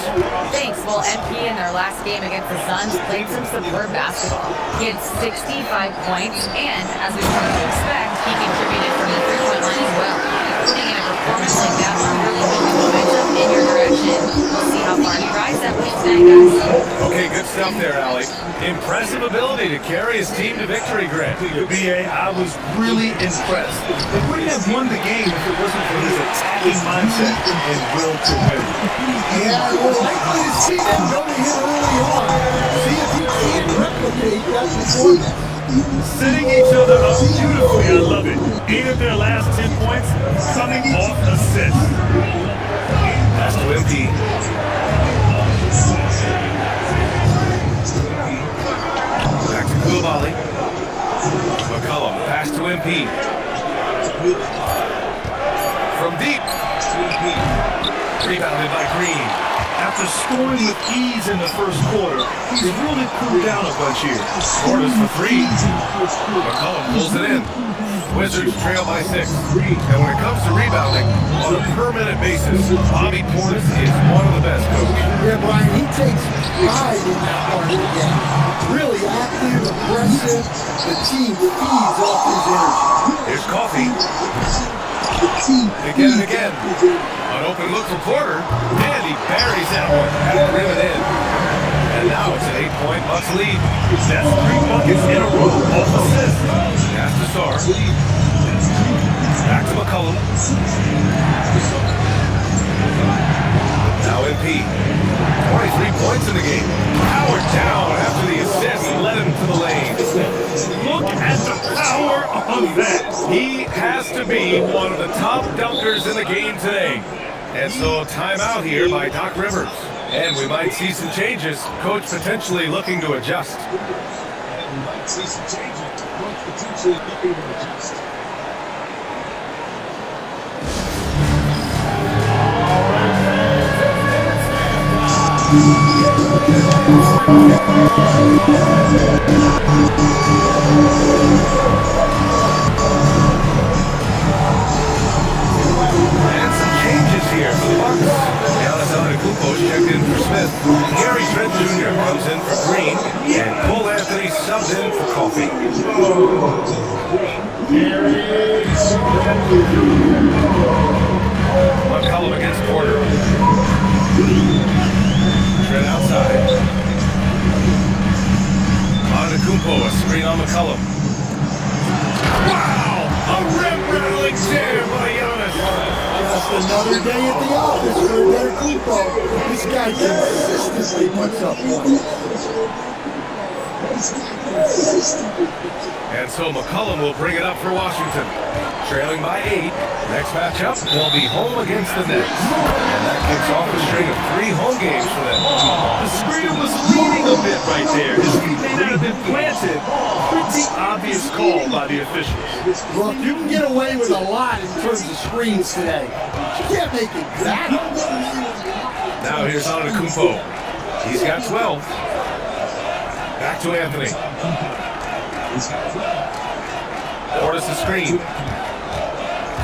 Thanks. Well, MP in their last game against the Suns played some superb basketball. He had 65 points, and as we've come to expect, he contributed from the three-point line as well. Putting in a performance like that will really put the momentum in your direction. We'll see how far he rises that lead tonight, guys. Okay, good stuff there, Allie. Impressive ability to carry his team to victory, Grant. BA, I was really impressed. They wouldn't have won the game if it wasn't for his attacking mindset and will to win. Yeah, we're likely to see them go to him early on. See if he can replicate that performance. Setting each other up beautifully, I love it. 8 of their last 10 points coming off assists. Pass to MP. MP. From deep. Rebounded by Green. After scoring with ease in the first quarter, he's really cooled down a bunch here. Portis for three. McCollum pulls it in. Wizards trail by 6. And when it comes to rebounding, on a per-minute basis, Bobby Portis is one of the best, Coach. Yeah, Brian, he takes pride in that part of the game. Really active, aggressive. The team feeds off his energy. Here's Coffee. Again and again. An open look for Porter. And he buries that one. Had to rim it in. And now it's an 8-point Bucks lead. That's 3 buckets in a row. Off assist. Pass to Sarr. Back to McCollum. Now MP. 23 points in the game. Powered down after the assist. Led him to the lane. Look at the power on that. He has to be one of the top dunkers in the game today. And so timeout here by Doc Rivers. And we might see some changes. Coach potentially looking to adjust. We might see some changes. Coach potentially looking to adjust. And some changes here for the Bucks. Giannis Antetokounmpo checked in for Smith. Gary Trent Jr. comes in for Green. And Cole Anthony subbed in for Coffee. McCollum against Porter. Trent outside. Antetokounmpo, a screen on McCollum. Wow! A rim-rattling jam by Giannis. Just another day at the office for Antetokounmpo. This guy consistently puts up points. And so McCollum will bring it up for Washington. Trailing by 8. Next matchup, they'll be home against the Nets. And that kicks off a string of 3 home games for them. The screener was leaning a bit right there. His feet may not have been planted. Pretty obvious call by the officials. Look, you can get away with a lot in terms of screens today. You can't make it that. Now here's Antetokounmpo. He's got 12. Back to Anthony. Portis the screen.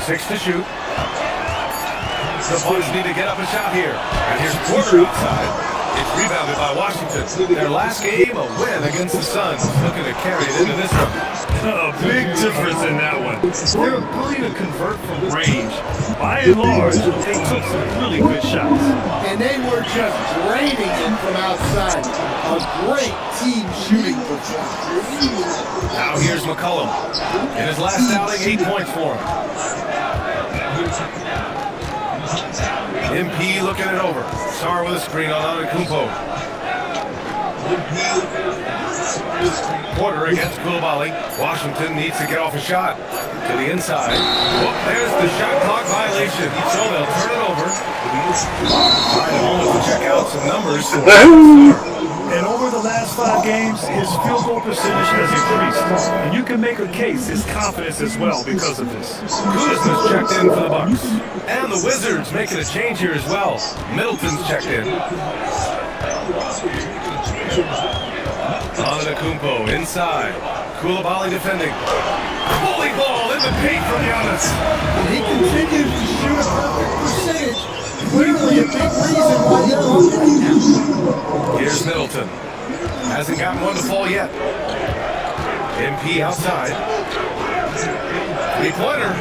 6 to shoot. The Bucks need to get up a shot here. And here's Porter outside. It's rebounded by Washington. Their last game, a win against the Suns. Looking to carry it into this one. A big difference in that one. Their ability to convert from range. By and large, they took some really good shots. And they were just draining it from outside. A great team shooting performance. Now here's McCollum. In his last outing, 8 points for him. MP looking it over. Sarr with a screen on Antetokounmpo. Porter against Coulibaly. Washington needs to get off a shot. To the inside. Oh, there's the shot clock violation. So they'll turn it over. Trying to almost check out some numbers. And over the last 5 games, his field goal percentage has increased. And you can make a case, his confidence as well, because of this. Kuzma's checked in for the Bucks. And the Wizards making a change here as well. Middleton's checked in. Antetokounmpo inside. Coulibaly defending. Bully ball in the paint from Giannis. And he continues to shoot a perfect percentage. Clearly a big reason why they're on right now. Here's Middleton. Hasn't gotten one to fall yet. MP outside. 3-pointer.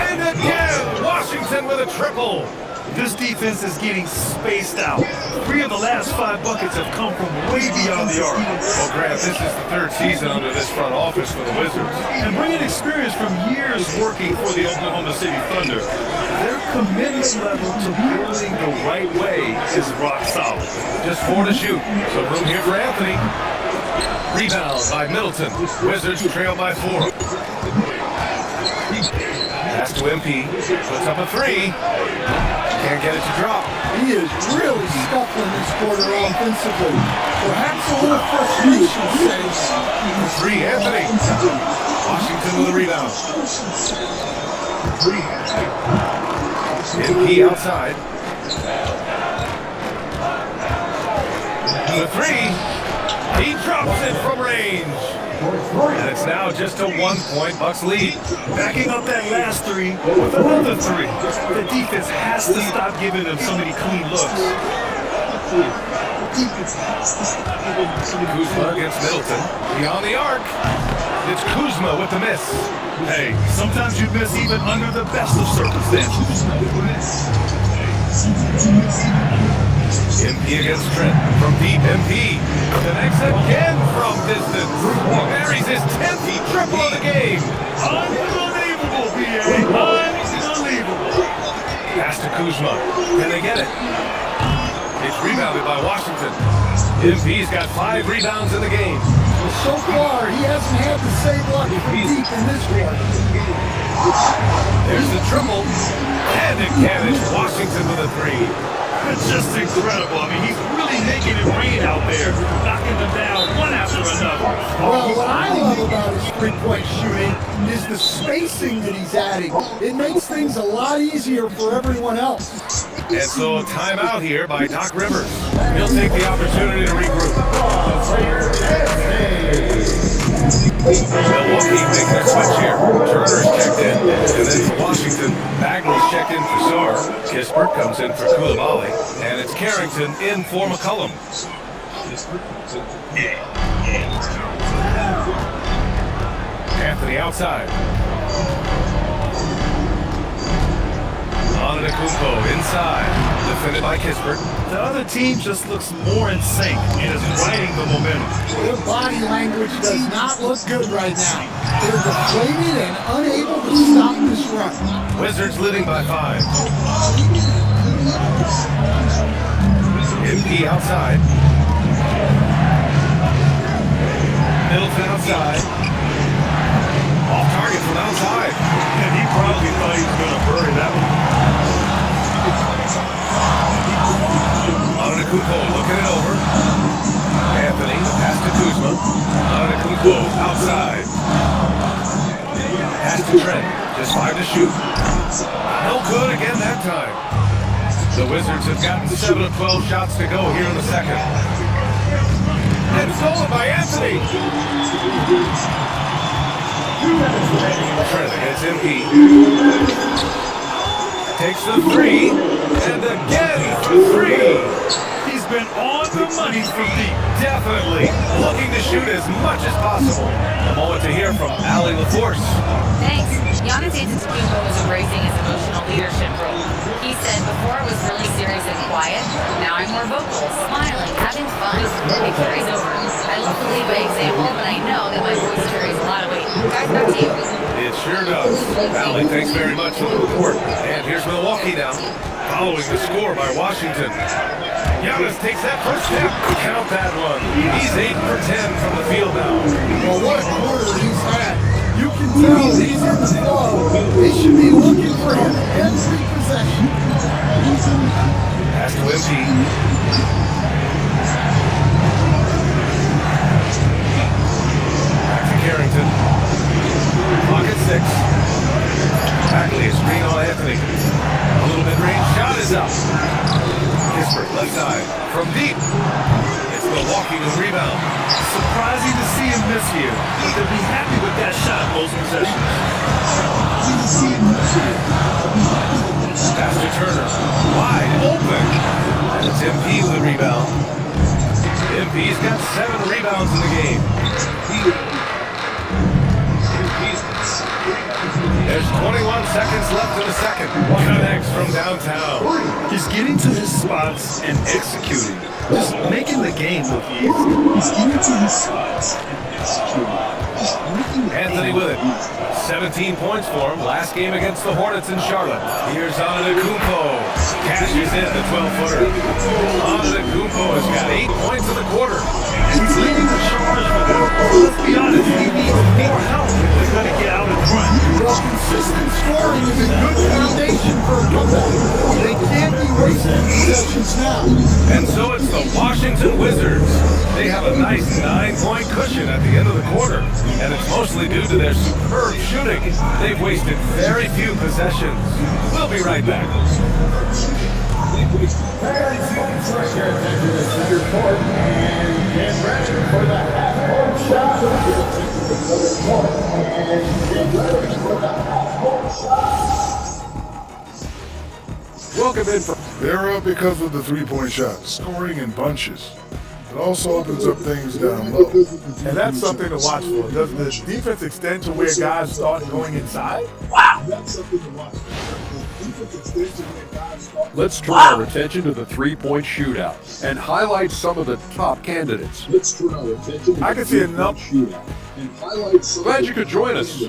And again, Washington with a triple. This defense is getting spaced out. 3 of the last 5 buckets have come from way beyond the arc. Well, Grant, this is the 3rd season under this front office for the Wizards. And bringing experience from years working for the Oklahoma City Thunder, their commitment level to building the right way is rock solid. Just 4 to shoot. So room here for Anthony. Rebound by Middleton. Wizards trail by 4. Pass to MP. Puts up a 3. Can't get it to drop. He is really scuffling this quarter offensively. Perhaps a little frustration setting. 3, Anthony. Washington with a rebound. MP outside. The three. He drops it from range. And it's now just a 1 point Bucks lead. Backing up that last three with another three. The defense has to stop giving them so many clean looks. Kuzma against Middleton. Beyond the arc. It's Kuzma with the miss. Hey, sometimes you miss even under the best of circumstances. MP against Trent. From deep, MP. Connects again from distance. Buries his 10th triple of the game. Unbelievable, BA. Unbelievable. Pass to Kuzma. Can they get it? It's rebounded by Washington. MP's got 5 rebounds in the game. Well, so far, he hasn't had the same luck from deep in this one. There's the triple. And again, it's Washington with a 3. It's just incredible. I mean, he's really making it rain out there, knocking them down one after another. Well, what I love about his three-point shooting is the spacing that he's adding. It makes things a lot easier for everyone else. And so a timeout here by Doc Rivers. He'll take the opportunity to regroup. Milwaukee making a switch here. Turner's checked in, and then for Washington, Bagley's checked in for Sarr. Kispert comes in for Koulibaly, and it's Carrington in for McCollum. Anthony outside. Antetokounmpo inside. Defended by Kispert. The other team just looks more in sync and is riding the momentum. Their body language does not look good right now. They're deflated and unable to stop this run. Wizards leading by 5. MP outside. Middleton outside. Off target from outside. And he probably thought he was going to bury that one. Antetokounmpo looking it over. Anthony, pass to Kuzma. Antetokounmpo outside. Pass to Trent. Just 5 to shoot. No good again that time. The Wizards have gotten 7 of 12 shots to go here in the second. And stolen by Anthony. Trent against MP. Takes the 3, and again the 3. He's been on the money from deep. Definitely looking to shoot as much as possible. A moment to hear from Allie LaForce. Thanks. Giannis Antetokounmpo was embracing his emotional leadership role. He said, before I was really serious and quiet, now I'm more vocal, smiling, having fun. It carries over. I love to lead by example, but I know that my voice carries a lot of weight. Guys, back to you. It sure does. Allie, thanks very much for the report. And here's Milwaukee now, following the score by Washington. Giannis takes that first step. Count that one. He's 8 for 10 from the field now. Well, what a quarter he's had. You can tell he's in the flow. They should be looking for him every possession. Pass to MP. Back to Carrington. Clock at 6. Bagley, a screen on Anthony. A little mid-range shot is up. Kispert, left side. From deep. It's Milwaukee with rebound. Surprising to see him miss here, but they'll be happy with that shot most possessions. Pass to Turner. Wide open. And it's MP with the rebound. MP's got 7 rebounds in the game. There's 21 seconds left in the second. Connects from downtown. He's getting to his spots and executing. Just making the game look easy. Anthony with it. 17 points for him. Last game against the Hornets in Charlotte. Here's Antetokounmpo. Cashes in the 12-footer. Antetokounmpo has got 8 points in the quarter. He's leading the charge for them. Let's be honest, he needs more help if they're going to get out in front. Well, consistent scoring is a good foundation for a comeback. They can't be wasting possessions now. And so it's the Washington Wizards They have a nice 9-point cushion at the end of the quarter, and it's mostly due to their superb shooting. They've wasted very few possessions. We'll be right back. Fans, direct your attention to center court and get ready for the half-court shot. Welcome in for... They're up because of the three-point shot, scoring in bunches. It also opens up things down low. And that's something to watch for. Does the defense extend to where guys start going inside? Wow. That's something to watch. Defense extends to where guys start. Let's turn our attention to the three-point shootout and highlight some of the top candidates. Let's turn our attention to I the can see enough. shootout and highlight some. Glad you could join us.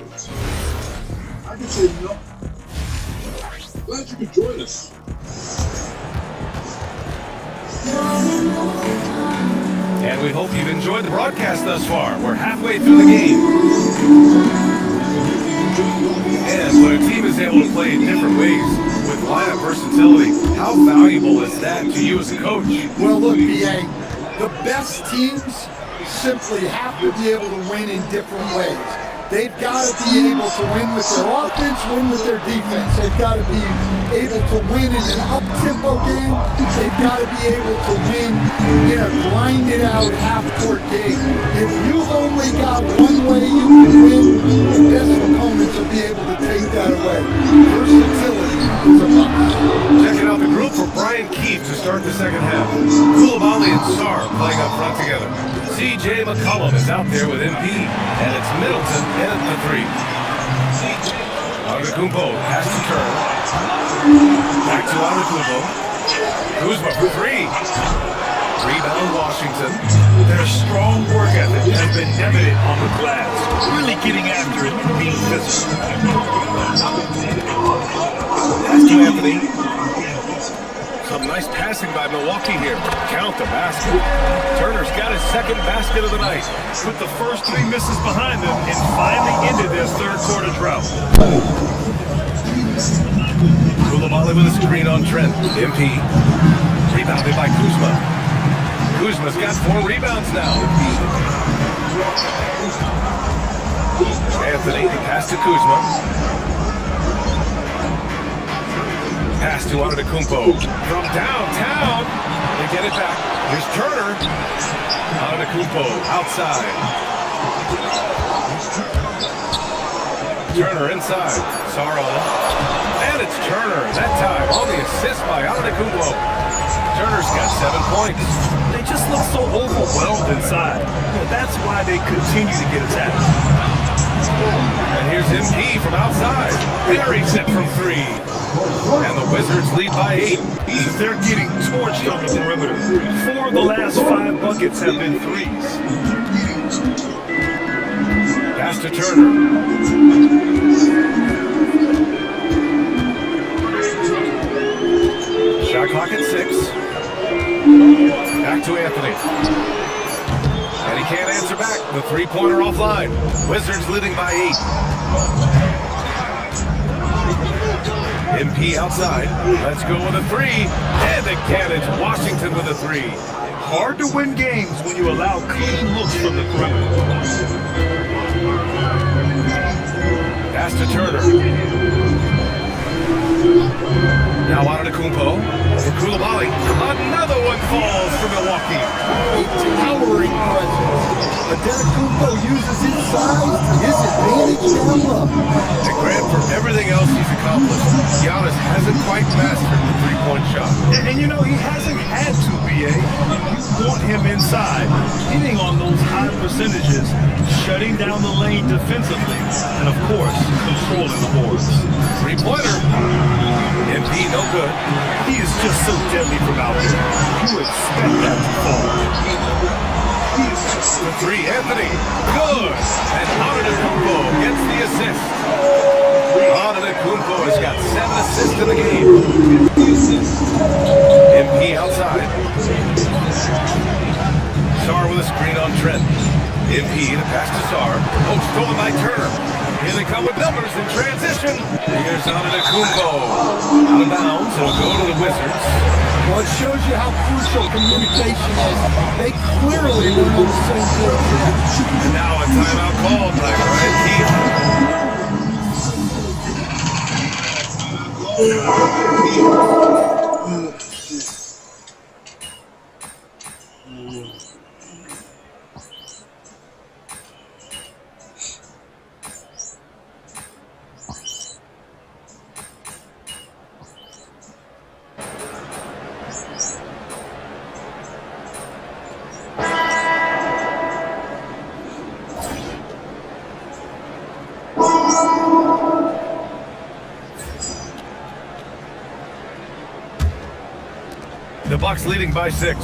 I can say no. Glad you could join us. And we hope you've enjoyed the broadcast thus far. We're halfway through the game. And when a team is able to play in different ways with lineup versatility, how valuable is that to you as a coach? Well, look, BA, the best teams simply have to be able to win in different ways. They've got to be able to win with their offense, win with their defense. They've got to be able to win in an up-tempo game. They've got to be able to win in a grinded-out half-court game. If you've only got one way you can win, the best opponents will be able to take that away. Versatility is a must. Checking out the group for Brian Keefe to start the second half. Koulibaly and Sarr playing up front together. C.J. McCollum is out there with MP, and it's Middleton in at the three. Antetokounmpo has to turn. Back to Antetokounmpo. Kuzma for three. Rebound Washington. Their strong work ethic has been evident on the glass, really getting after it and being physical. Pass to Anthony. Some nice passing by Milwaukee here. Count the basket. Turner's got his second basket of the night. Put the first three misses behind them and finally ended their third quarter drought. Koulibaly with a screen on Trent. MP. Rebounded by Kuzma. Kuzma's got 4 rebounds now. Anthony, pass to Kuzma. Pass to Antetokounmpo from downtown. They get it back. Here's Turner. Antetokounmpo outside. Turner inside. Sarr on it. And it's Turner. That time on the assist by Antetokounmpo. Turner's got 7 points. They just look so overwhelmed inside. That's why they continue to get attacked. And here's MP from outside. Buries it from 3. And the Wizards lead by 8. They're getting torched on the perimeter. 4 of the last 5 buckets have been threes. Pass to Turner. Shot clock at 6. Back to Anthony. And he can't answer back. The three-pointer offline. Wizards leading by 8. MP outside. Let's go with a 3. And again, it's Washington with a 3. Hard to win games when you allow clean looks from the perimeter. Pass to Turner. Now Antetokounmpo for Koulibaly. Another one falls for Milwaukee. A towering presence. Antetokounmpo uses his size to his advantage down low. And Grant, for everything else he's accomplished, Giannis hasn't quite mastered the three-point shot. And you know, he hasn't had to, BA. You want him inside, hitting on those high percentages, shutting down the lane defensively, and of course, controlling the boards. Three-pointer. MP no good. He is just so deadly from out there. You expect that to fall. The 3, Anthony. Good. And Antetokounmpo gets the assist. Antetokounmpo has got 7 assists in the game. MP outside. Sarr with a screen on Trent. MP to pass to Sarr. Oh, stolen by Turner. Here they come with numbers in transition. Here's Antetokounmpo. Out of bounds. It'll go to the Wizards. Well, it shows you how crucial communication is. They clearly were on the same page. And now a timeout called by Ryan Keith. The Bucks leading by 6.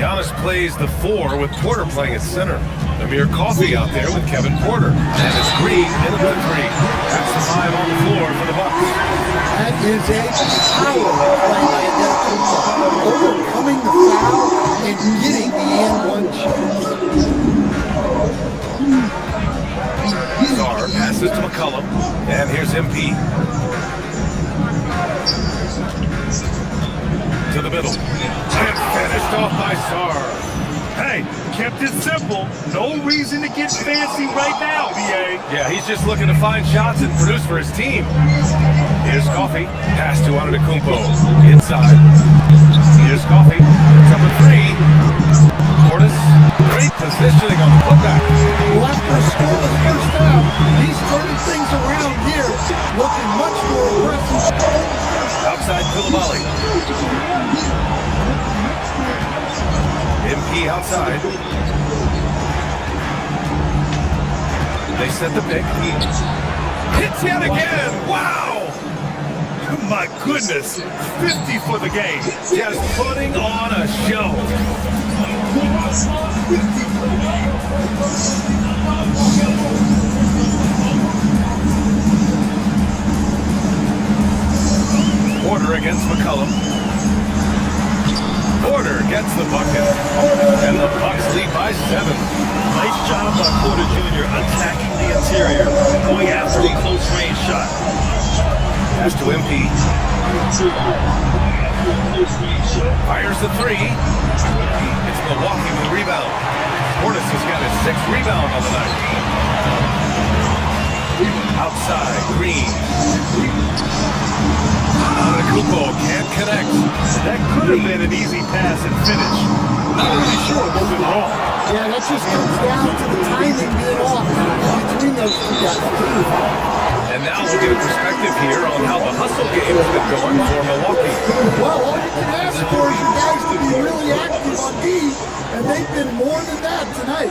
Giannis plays the 4 with Porter playing at center. Amir Coffey out there with Kevin Porter. And it's Green in the 3. That's the 5 on the floor for the Bucks. That is a power play by Adetokounmpo, overcoming the foul and getting the and-one chance. Sarr passes to McCollum. And here's MP. To the middle. And finished off by Sarr. Hey, kept it simple. No reason to get fancy right now, BA. Yeah, he's just looking to find shots and produce for his team. Here's Coffey. Pass to Antetokounmpo. Inside. Here's Coffey. Number 3. Portis. Great positioning on the putback. Well, after a scoreless first half, he's turning things around here, looking much more aggressive. Outside Koulibaly. MP outside. They set the pick. Hits yet again. Wow! My goodness. 50 for the game. Just putting on a show. Porter against McCollum. Porter gets the bucket. And the Bucks lead by 7. Nice job by Porter Jr. attacking the interior, going after a close-range shot. Pass to MP. Fires the 3. It's Milwaukee with the rebound. Portis has got his 6th rebound on the night. Outside, Green. Antetokounmpo can't connect. That could have been an easy pass and finish. Not really sure what went wrong. Yeah, that just comes down to the timing being off between those two guys. And now we'll get a perspective here on how the hustle game has been going for Milwaukee. Well, all you can ask for is your guys to be really active on D, and they've been more than that tonight.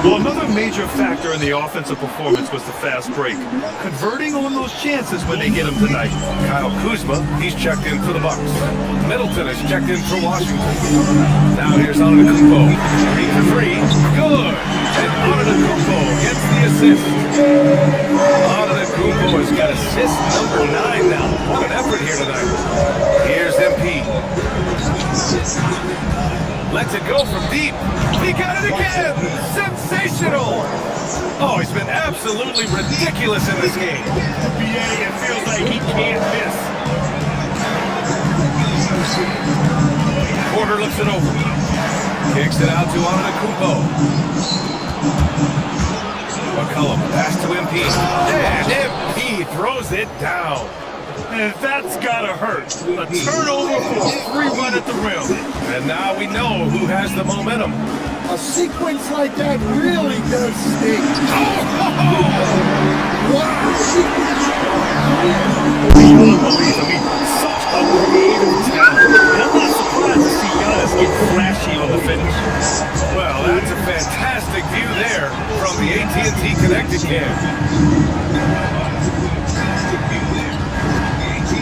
Well, another major factor in the offensive performance was the fast break. Converting on those chances when they get them tonight. Kyle Kuzma, he's checked in for the Bucks. Middleton is checked in for Washington. Now here's Antetokounmpo. 3 for 3. Good. And Antetokounmpo gets the assist. Antetokounmpo has got assist number 9 now. What an effort here tonight. Here's MP. Lets it go from deep. He got it again. Sensational. Oh, he's been absolutely ridiculous in this game. BA, it feels like he can't miss. Porter looks it over. Kicks it out to Antetokounmpo. McCollum, pass to MP. And MP throws it down. And that's gotta hurt. A turnover for a free run at the rim. And now we know who has the momentum. A sequence like that really does sting. What a sequence. Such a creative talent. And I'm not surprised to see Giannis get flashy on the finish. Well, that's a fantastic view there from the AT&T Connected Cam.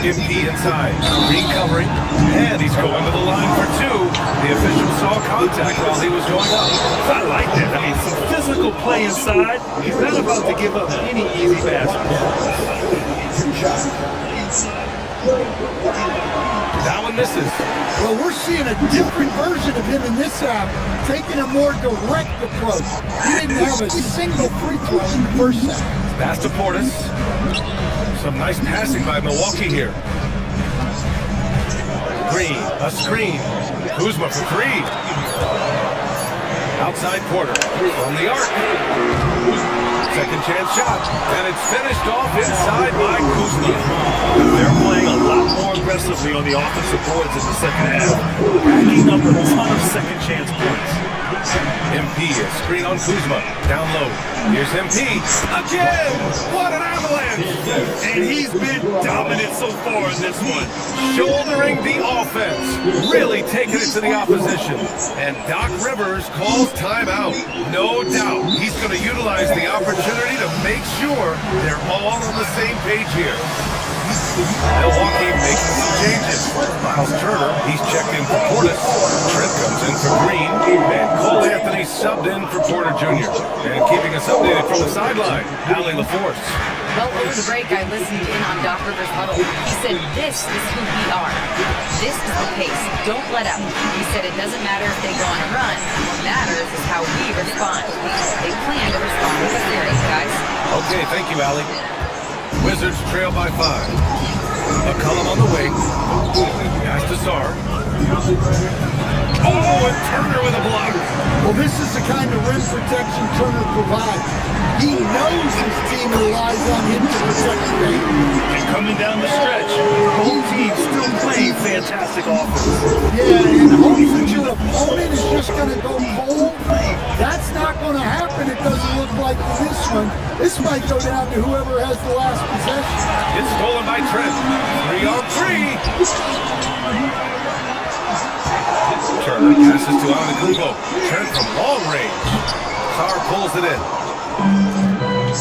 MP inside, Green covering, and he's going to the line for 2. The official saw contact while he was going up. I like that. I mean, some physical play inside. He's not about to give up any easy basket. That one misses. Well, we're seeing a different version of him in this half, taking a more direct approach. He didn't have a single free throw in the first half. Pass to Portis. Some nice passing by Milwaukee here. A screen. Kuzma for three. Outside Porter from the arc. Second chance shot, and it's finished off inside by Kuzma. They're playing a lot more aggressively on the offensive boards in the second half, racking up a ton of second chance points. MP, a screen on Kuzma, down low. Here's MP, again! What an avalanche! And he's been dominant so far in this one. Shouldering the offense, really taking it to the opposition. And Doc Rivers calls timeout. No doubt he's going to utilize the opportunity to make sure they're all on the same page here. Milwaukee making some changes. Miles Turner, he's checked in for Portis. Trent comes in for Green. And Cole Anthony subbed in for Porter Jr. And keeping us updated from the sideline, Allie LaForce. Well, over the break, I listened in on Doc Rivers' huddle. He said, this is who we are. This is the pace. Don't let up. He said it doesn't matter if they go on a run. What matters is how we respond. They plan to respond with a series, guys. Okay, thank you, Allie. Wizards trail by 5. McCollum on the wing. Pass to Sarr. Oh, and Turner with a block. Well, this is the kind of rim protection Turner provides. He knows his team relies on him to protect the rim. And coming down the stretch, both teams still playing fantastic offense. Yeah, and hopes that your opponent is just going to go cold. That's not going to happen. It doesn't look like for this one. This might go down to whoever has the last possession. It's stolen by Trent. 3-on-3. Turner passes to Antetokounmpo. Trent from long range. Sarr pulls it in.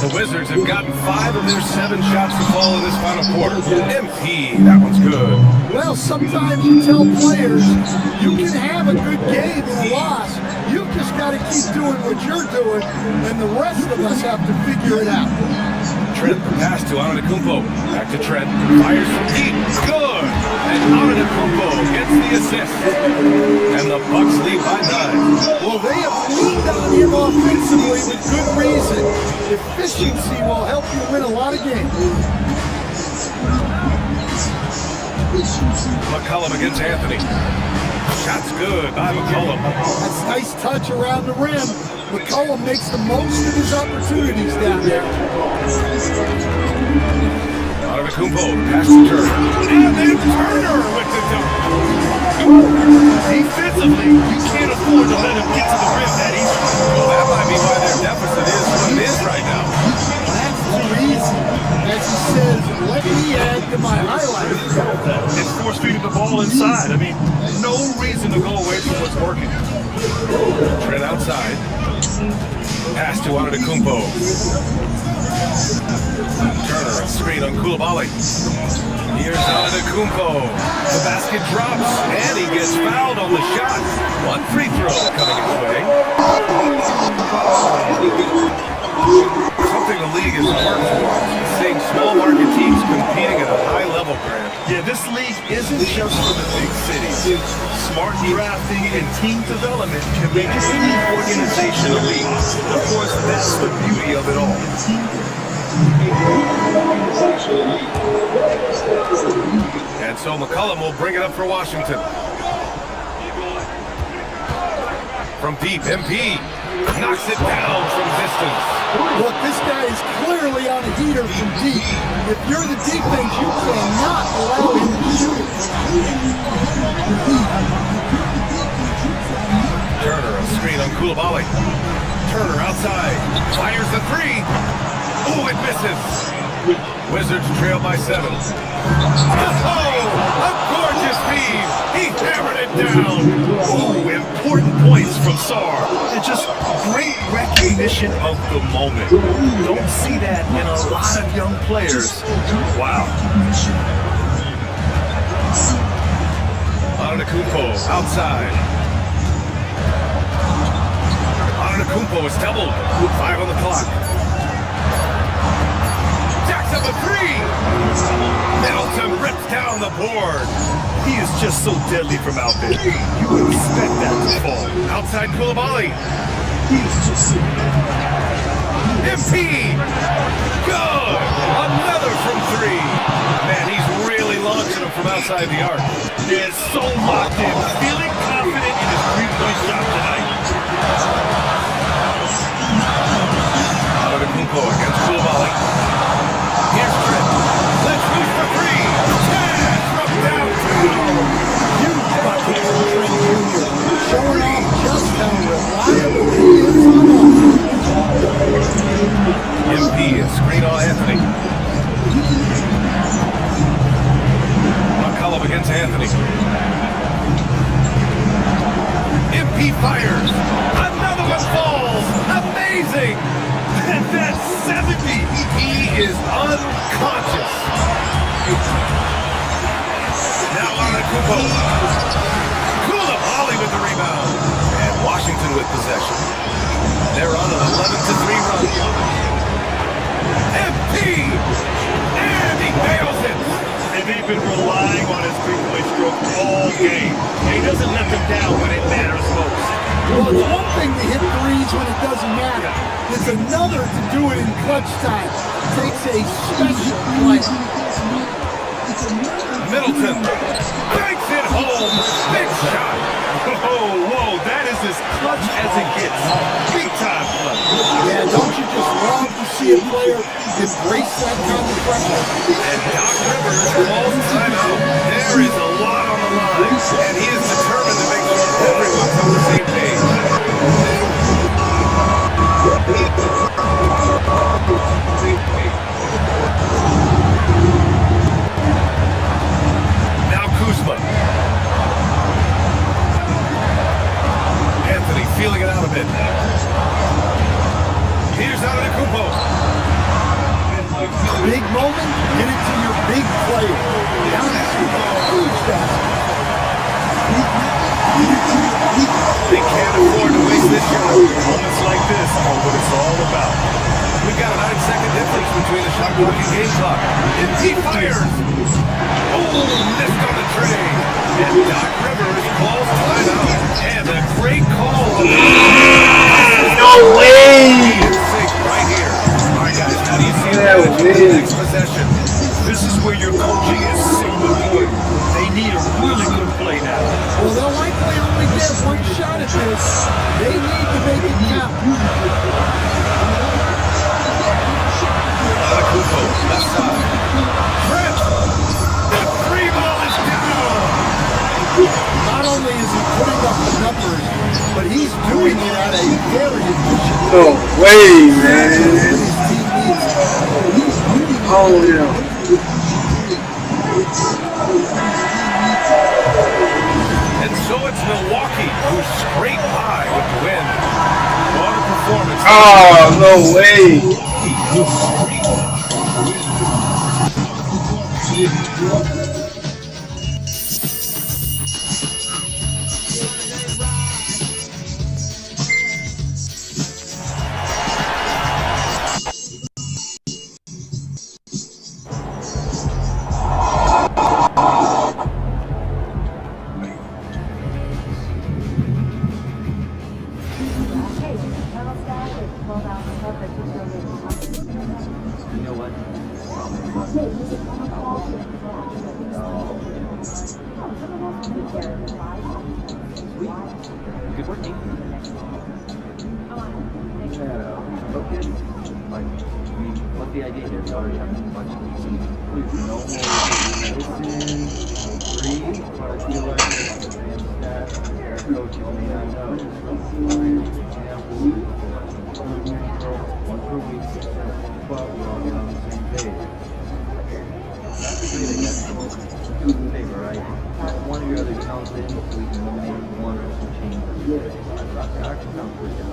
The Wizards have gotten 5 of their 7 shots to fall in this final quarter. MP, that one's good. Well, sometimes you tell players you can have a good game and a loss. You just got to keep doing what you're doing, and the rest of us have to figure it out. Trent, pass to Antetokounmpo. Back to Trent. Fires from deep. Good. And Antetokounmpo gets the assist. And the Bucks lead by 9. Well, they have leaned on him offensively with good reason. Efficiency will help you win a lot of games. McCollum against Anthony. Shot's good by McCollum. That's a nice touch around the rim. McCollum makes the most of his opportunities down there. Antetokounmpo, pass to Turner. And then Turner with the dunk. Defensively, you can't afford to let him get to the rim that easy. Well, that might be why their deficit is what it is right now. That's too easy. As he says, let me add to my highlights. It's force-feeding the ball inside. I mean, no reason to go away from what's working. Trent outside. Pass to Antetokounmpo. Turner, a screen on Coulibaly. Here's Antetokounmpo. The basket drops, and he gets fouled on the shot. 1 free throw coming his way. Something the league has worked towards, seeing small market teams competing at a high level, Grant. Yeah, this league isn't just for the big cities. Smart drafting and team development can make any organization elite. Of course, that's the beauty of it all. And so McCollum will bring it up for Washington. From deep, MP knocks it down from distance. Look, this guy is clearly on a heater from deep. If you're the defense, you cannot allow him to shoot it. Turner, a screen on Coulibaly. Turner outside, fires the 3. Oh, it misses. Wizards trail by 7. Oh, a gorgeous feed. He hammered it down. Ooh, important points from Sarr. And just great recognition of the moment. Don't see that in a lot of young players. Wow. Antetokounmpo outside. Antetokounmpo is doubled. 5 on the clock. Jacks up a 3. Middleton rips down the board. He is just so deadly from out there. You would expect that to fall. Outside Coulibaly. He is just so MP. Good. Another from 3. Man, he's really launched launching him from outside the arc. Is so locked in, feeling confident in his three-point shot tonight. Antetokounmpo against Koulibaly. Here's Trent. Let's move for three. Cash from downtown. Huge bucket from Trent Jr., showing off just how reliable he is on offense. MP, a screen on Anthony. McCollum against Anthony. MP fires. Another one falls. Amazing. And that's 70. He is unconscious. Now Antetokounmpo. Koulibaly with the rebound. And Washington with possession. They're on an 11-3 run. MP! And he nails it! And they've been relying on his three-point stroke all game. And he doesn't let them down when it matters most. Well, it's one thing to hit threes when it doesn't matter. It's another to do it in clutch time. It takes a special player. Middleton banks it home. Big shot. Whoa, that is as clutch as it gets. Big time clutch. Yeah, don't you just love to see a player embrace that kind of pressure? And Doc Rivers calls timeout. There is a lot on the line, and he is determined to make sure everyone's on the same page. Now Kuzma. Anthony feeling it out a bit. Here's Antetokounmpo. Big moment, get it to your big player. Huge basket. They can't afford to waste this shot. Moments like this are what it's all about. We've got a 9-second difference between the shot clock and game clock. And he fires. Oh, missed on the tray. And Doc Rivers calls timeout. And a great call. No way! Right here. All right, guys, how do you see that next possession? This is where your coaching is signal point. They need a really good play now. Well, they'll likely only get one shot at this. They need to make it count. Antetokounmpo, left side. Trent! The three ball is down! Not only is he putting up the numbers, but he's doing it at a very efficient rate. No way, man. His team needs it. Oh, yeah. And so it's Milwaukee who scrape by with the win. What a performance. Oh, no way. Good working. What's the idea here? We already have a bunch of these. Please, no more medicine, breathe, but I feel like that coaches may not know. One per week, but we're all on the same page. That's great, I guess. Do us a favor, right? One of your other counts in, so we can eliminate one or two changes. That actually sounds pretty good.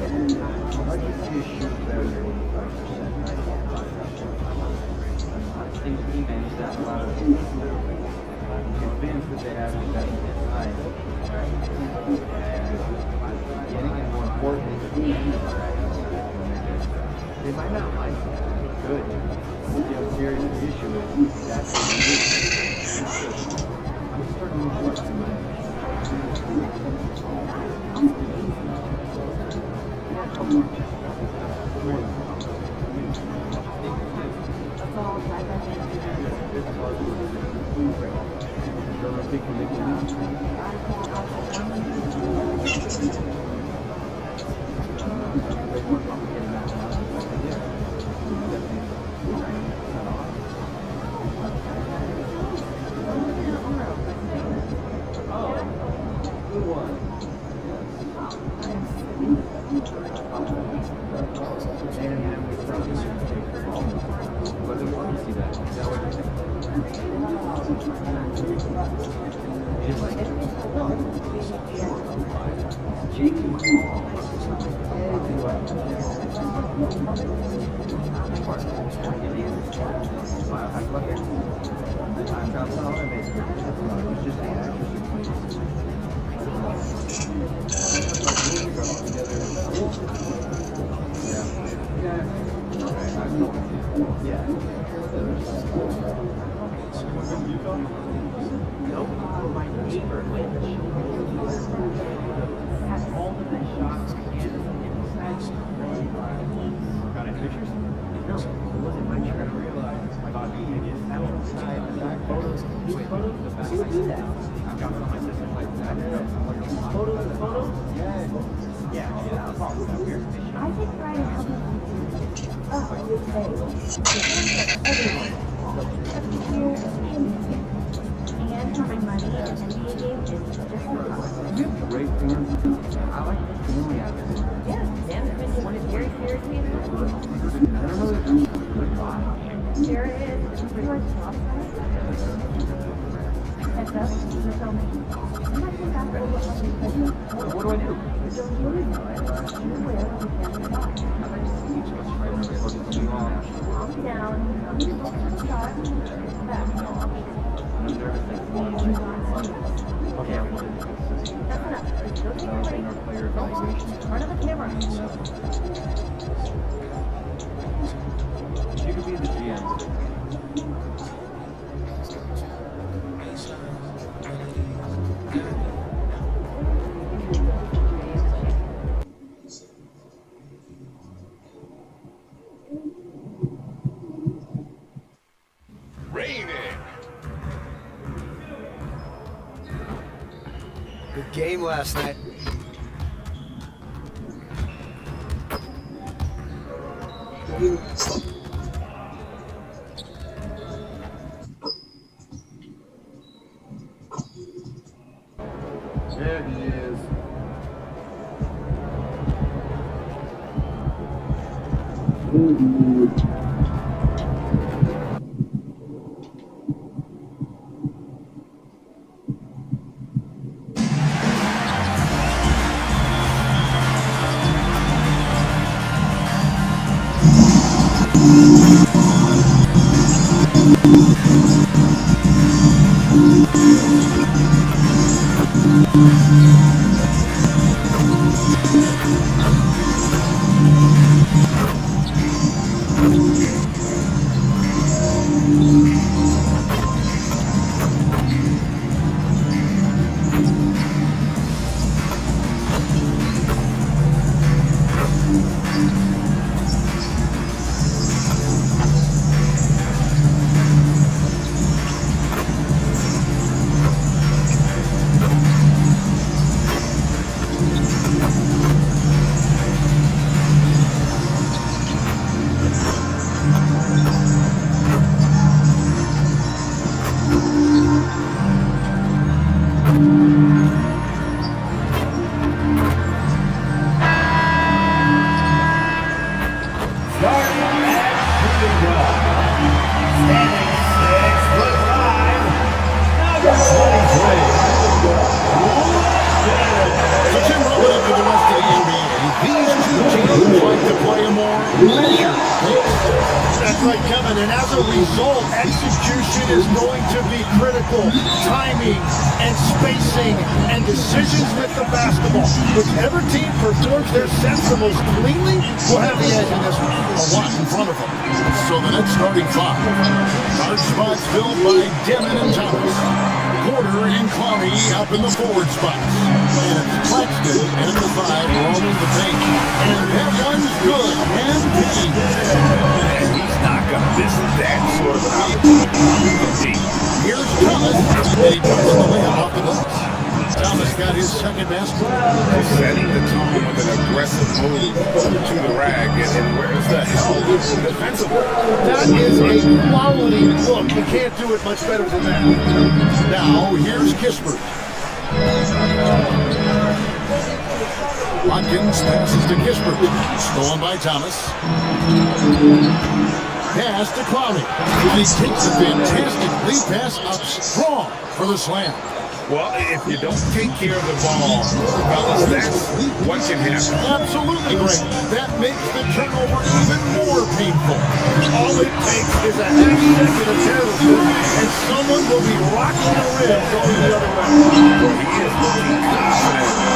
I'd like to see us shoot better than 85%. I think he managed that a lot of convinced that they have the best time. Getting it more important they might not like it. Good. What you have a serious issue with that's what you do. I'm starting to watch too much. Good game last night. There he is. That's right, Kevin, and as a result, execution is going to be critical. Timing and spacing and decisions with the basketball. Whichever team performs their sets the most cleanly will have the edge in this one. A lot in front of them. So the next starting five. Guard spots filled by Demon and Thomas. Porter and Clowney up in the forward spots. And it's Claxton and the five roaming the paint. And that one's good. And And he's not going to miss that sort of an opportunity. here's Thomas. And he puts the layup off the glass. Thomas got his second basket. Setting the tone with an aggressive move to the rag. And where's the hell defensively? That is a quality look. You can't do it much better than that. Now, here's Kispert. Watkins passes to Kispert. Stolen by Thomas. Pass to Clowney. And he takes a fantastic lead pass up strong for the slam. Well, if you don't take care of the ball, fellas, that's what can happen. Absolutely great. That makes the turnover even more painful. All it takes is a half second of carelessness, and someone will be rocking the rim going the other way. He is looking confident.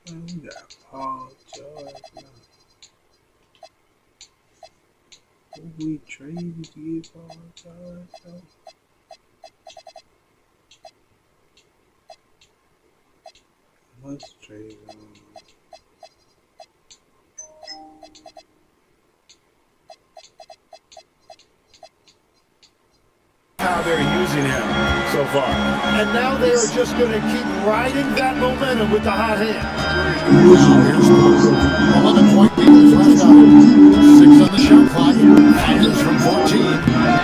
We got Paul George now. Who we traded to get Paul George though? Let's trade How they're using him so far. And now they are just going to keep riding that momentum with the hot hand. Now here's 11-point defense left out. 6 on the shot clock. Fires from 14.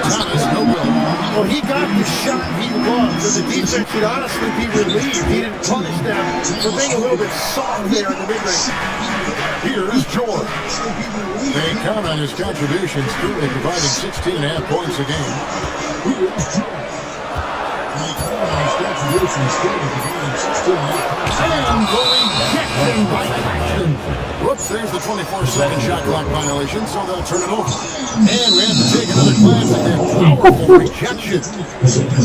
Thomas, no good. Well, he got the shot he loved, so the defense should honestly be relieved. He didn't punish them for being a little bit soft there in the mid-range. Here's George. They count on his contributions, currently providing 16.5 points a game. And the rejection by Claxton. Whoops, there's the 24-second shot clock violation, so they'll turn it over. And we have to take another glance at that powerful rejection.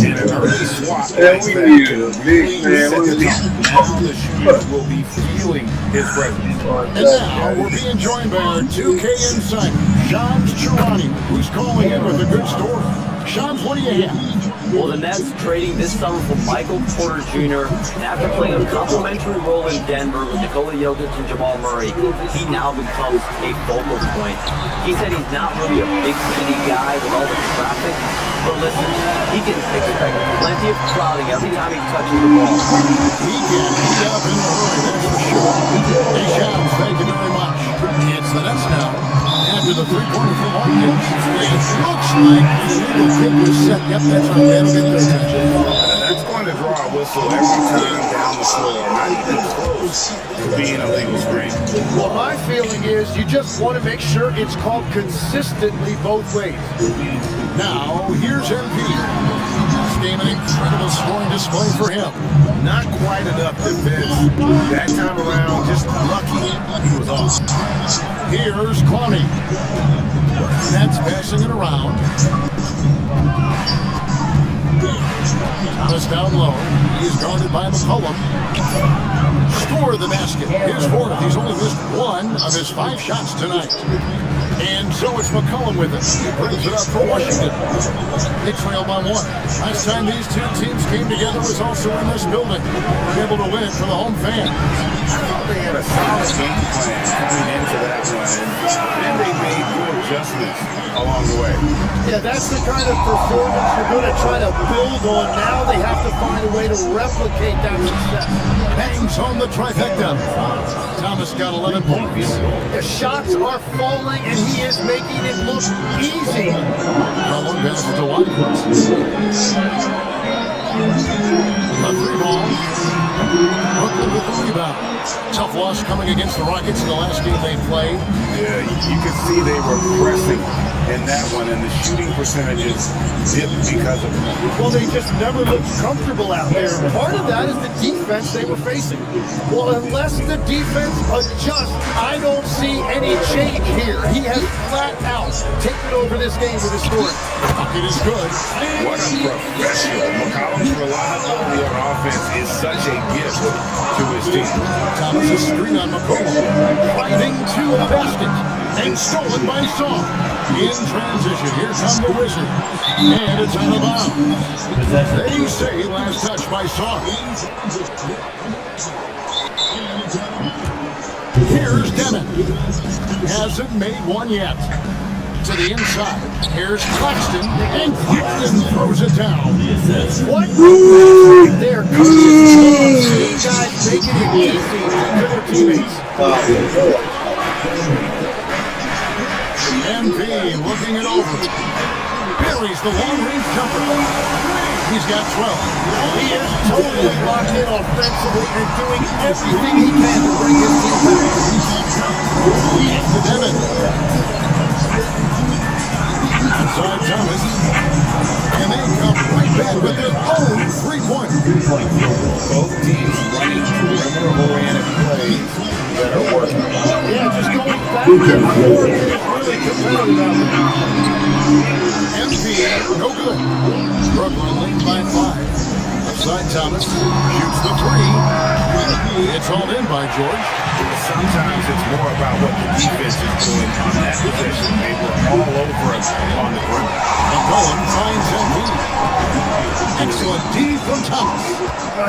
And an early swap. Yeah, we need a big man. Now the shooter will be feeling his presence. And now we're being joined by our 2K insider, Shams Charania, who's calling in with a good story. Shams, what do you have? Well, the Nets trading this summer for Michael Porter Jr. And after playing a complimentary role in Denver with Nikola Jokic and Jamal Murray, he now becomes a focal point. He said he's not really a big city guy with all the traffic, but listen, he can expect plenty of crowding every time he touches the ball. He can beat up in the hurry, that's for sure. Hey, Shams, thank you very much. It's the Nets now. After the three-pointer from Watkins, it looks like the kick was set. Yep, that's right. That'll get their attention. That's going to draw a whistle every time down the floor. Not even close to being a legal screen. Well, my feeling is you just want to make sure it's called consistently both ways. Now, here's MP. This game an incredible scoring display for him. Not quite enough defense. That time around, just lucky he was off. Here's Clowney. Nets passing it around. Thomas down low. He is guarded by McCollum. Score the basket. His fourth. He's only missed one of his 5 shots tonight. And so it's McCollum with it. He brings it up for Washington. They trail by 1. Last time these two teams came together was also in this building. Able to win for the home fans. I thought they had a solid game plan coming into that one, and they made good adjustments along the way. Yeah, that's the kind of performance you're going to try to build on. Now they have to find a way to replicate that success. Bangs on the trifecta. Thomas got 11 points. The shots are falling, and he is making it look easy. One pass to Watkins. A 3-ball. Brooklyn with the rebound. Tough loss coming against the Rockets in the last game they played. Yeah, you could see they were pressing in that one, and the shooting percentages dipped because of it. Well, they just never looked comfortable out there. Part of that is the defense they were facing. Well, unless the defense adjusts, I don't see any change here. He has flat out taken over this game with his scoring. It is good. What a professional. McCollum's reliability on offense is such a gift to his team. Thomas is screen on McCollum. Driving to the basket. And stolen by Song. In transition, here come the Wizards. And it's out of bounds. They say last touch by Song. Here's Demon. Hasn't made one yet. To the inside. Here's Claxton. And Claxton throws it down. What right there? Coaches, guys making it easy for their teammates. looking it over. Buries the long-range jumper. He's got 12. He is totally locked in offensively and doing everything he can to bring his team back. To Devin. Outside Thomas. And they come right back with their own three-point. Both teams running perimeter-oriented plays that are working. Yeah, just going back and forth. It is really competitive out there. MP, no good. Brooklyn leads by 5. Outside Thomas shoots the three. It's hauled in by George. Sometimes it's more about what the defense is doing on that possession. They were all over us on the perimeter. McCollum finds MP. Excellent D from Thomas.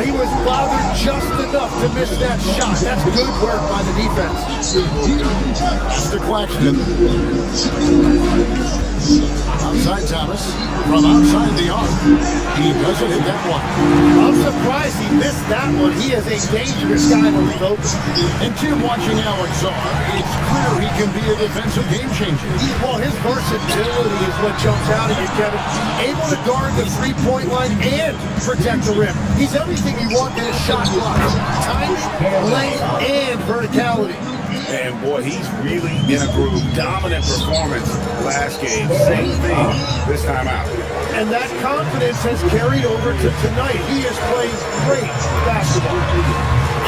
He was bothered just enough to miss that shot. That's good work by the defense. Mr. Claxton. Outside Thomas. From outside the arc. He doesn't hit that one. I'm surprised he missed that one. He is a dangerous guy to leave open. And Tim, watching Alex Czar, it's clear he can be a defensive game changer. Well, his versatility is what jumps out at you, Kevin. Able to guard the three-point line and protect the rim. He's everything you want in a shot block. Timing, length, and verticality. And boy, he's really in a groove. Dominant performance last game. Same thing this time out. And that confidence has carried over to tonight. He is playing great basketball.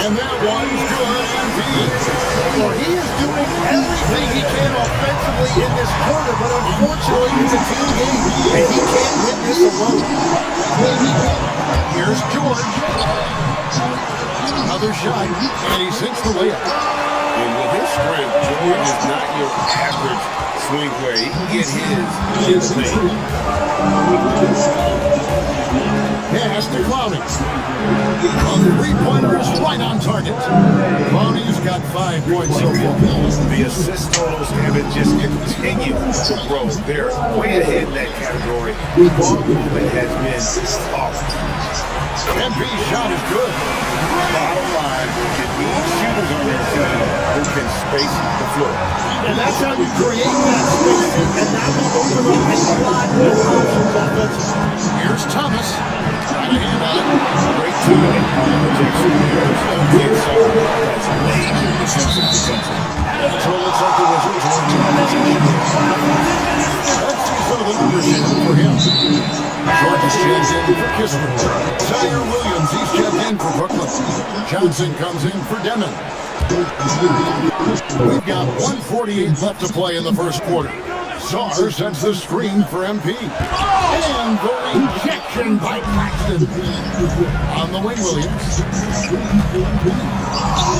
And that one's good indeed. Well, he is doing everything he can offensively in this quarter, but unfortunately it's a team game, and he can't win this alone. Here's George. Another shot, and he sinks the layup. And with his strength, George is not your average swing player. He can get his thing. Pass to Clowney. A three-pointer is right on target. Clowney's got 5 points so far. The assist totals have been just continue to grow. They're way ahead in that category. The ball movement has been off. MP's shot is good. Bottom line, it needs shooters on their team who can space the floor. And that's how you create that spacing, and that will open up a lot more options offensively. Here's Thomas. Got a hand on it. Great timing on the protection. That's major defensive potential. So it looks like the Wizards want to let's see some of the numbers here for him. George is checked in for Kisner. Zaire Williams, he's checked in for Brooklyn. Johnson comes in for Demon. We've got 1:48 left to play in the first quarter. Czar sets the screen for MP. And the rejection by Claxton. On the wing, Williams.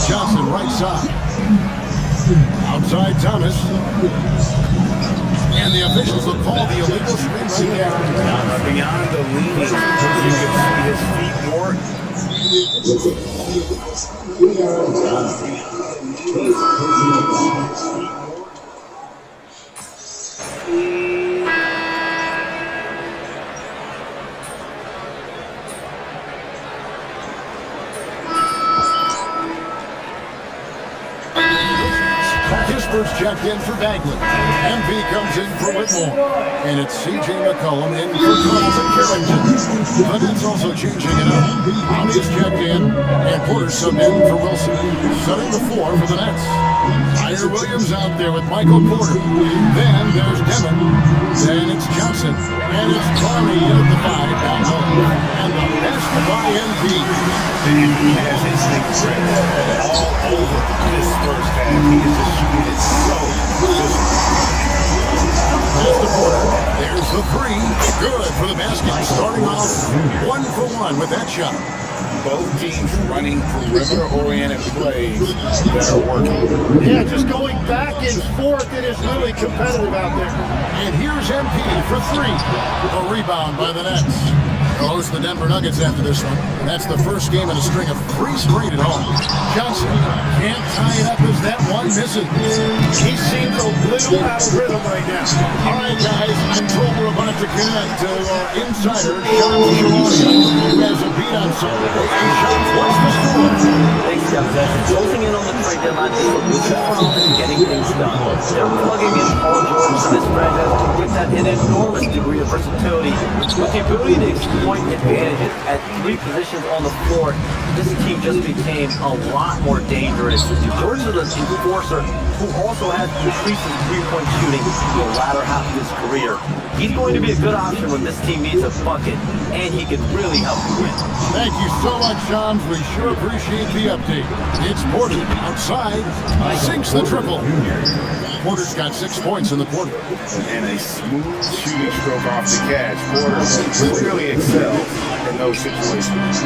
Johnson right side. Outside Thomas. And the officials will call the illegal screen right there. Beyond the leaning, you can see his feet more. Kisper's checked in for Bagley. MP comes in for Whitmore. And it's C.J. McCollum in for Carlton Carrington. Vanette's also changing it up. Omni's checked in, and Porter subbed in for Wilson. Setting the floor for the Nets. Zaire Williams out there with Michael Porter. Then there's Devin. Then it's Johnson. And it's Carney in at the 5 down low. And the best by MP. And he has his things ready all over this first half. He is just shooting it so efficient. There's the Porter. There's the three. Good for the basket. Starting off 1 for 1 with that shot. Both teams running perimeter-oriented plays that are working. Yeah, just going back and forth, it is really competitive out there. And here's MP for 3. A rebound by the Nets. They'll host the Denver Nuggets after this one. And that's the first game in a string of 3 straight at home. Johnson can't tie it up as that one misses. He seems a little out of rhythm right now. All right, guys, I'm told we're about to connect to our insider, Sean Shalani, who has a beat on something. And Sean, what's the score? Thanks, Jeff. Closing in on the trade deadline is a little bit getting things done. They're plugging in Paul George to this franchise with that an enormous degree of versatility, with the ability to exploit advantages at 3 positions on the floor. This team just became a lot more dangerous. George is an enforcer who also has increased his three-point shooting in the latter half of his career. He's going to be a good option when this team needs a bucket, and he can really help you win. Thank you so much, John. We sure appreciate the update. It's Porter outside, sinks the triple. Porter's got 6 points in the quarter. And a smooth shooting stroke off the catch. Porter clearly excels in those situations.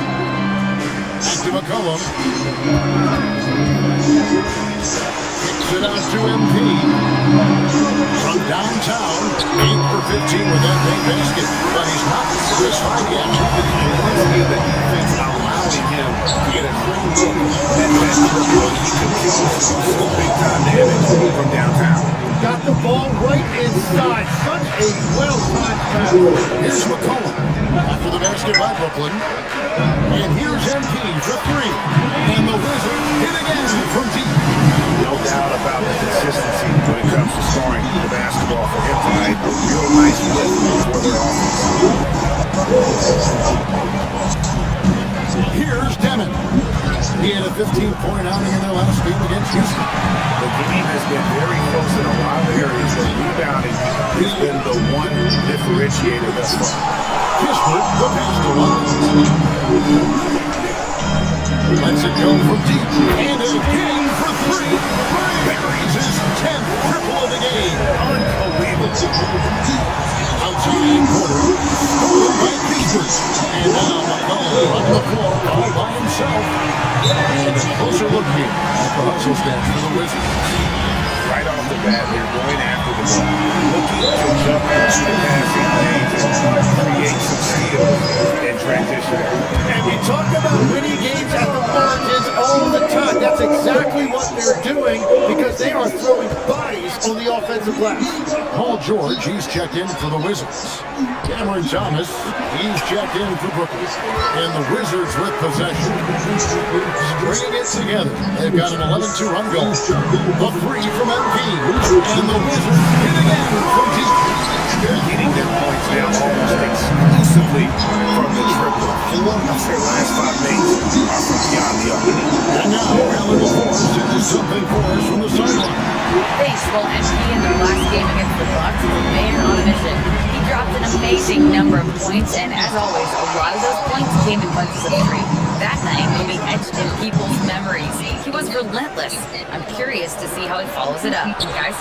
Back to McCollum. Kicks it out to MP. From downtown, 8 for 15 with that big basket. But he's not satisfied yet. The defense allowing him to get a clean look at that triple. He continues to do some big-time damage from downtown. Got the ball right inside. Such a well-timed pass. Here's McCollum after the basket by Brooklyn. And here's MP for 3. And the Wizards hit again from deep. No doubt about the consistency when it comes to scoring the basketball for him tonight. A real nice lift for their offense. Here's Demon. He had a 15-point outing in their last game against Houston. The game has been very close in a lot of areas, but rebounding has been the one differentiator thus far. Kispert, the pass to one. Lets it go from deep. And again for 3. Buries his 10th triple of the game. Unbelievable. Outside quarter. Scored by Kispert. And now McCollum on the floor all by himself. And a closer look here at the hustle stance for the Wizards. Right off the bat, they're going after the ball, looking to jump into the passing lanes and create some steals and transition. And we talk about winning games at the margins all the time. That's exactly what they're doing because they are throwing bodies on the offensive glass. Paul George, he's checked in for the Wizards. Cameron Thomas, he's checked in for Brooklyn. And the Wizards with possession. Stringing it together. They've got an 11-2 run goal. The 3 from MP. And the Wizards hit again from deep. They're getting their points now almost exclusively from the triple. 4 of their last 5 mates are from beyond the arc. And now, Alan LaForce is something for us from the sideline. Thanks. Well, MP in their last game against the Bucks was a man on a mission. He dropped an amazing number of points, and as always, a lot of those points came in bunches of 3. That night will be etched in people's memories. He was relentless. I'm curious to see how he follows it up. Guys?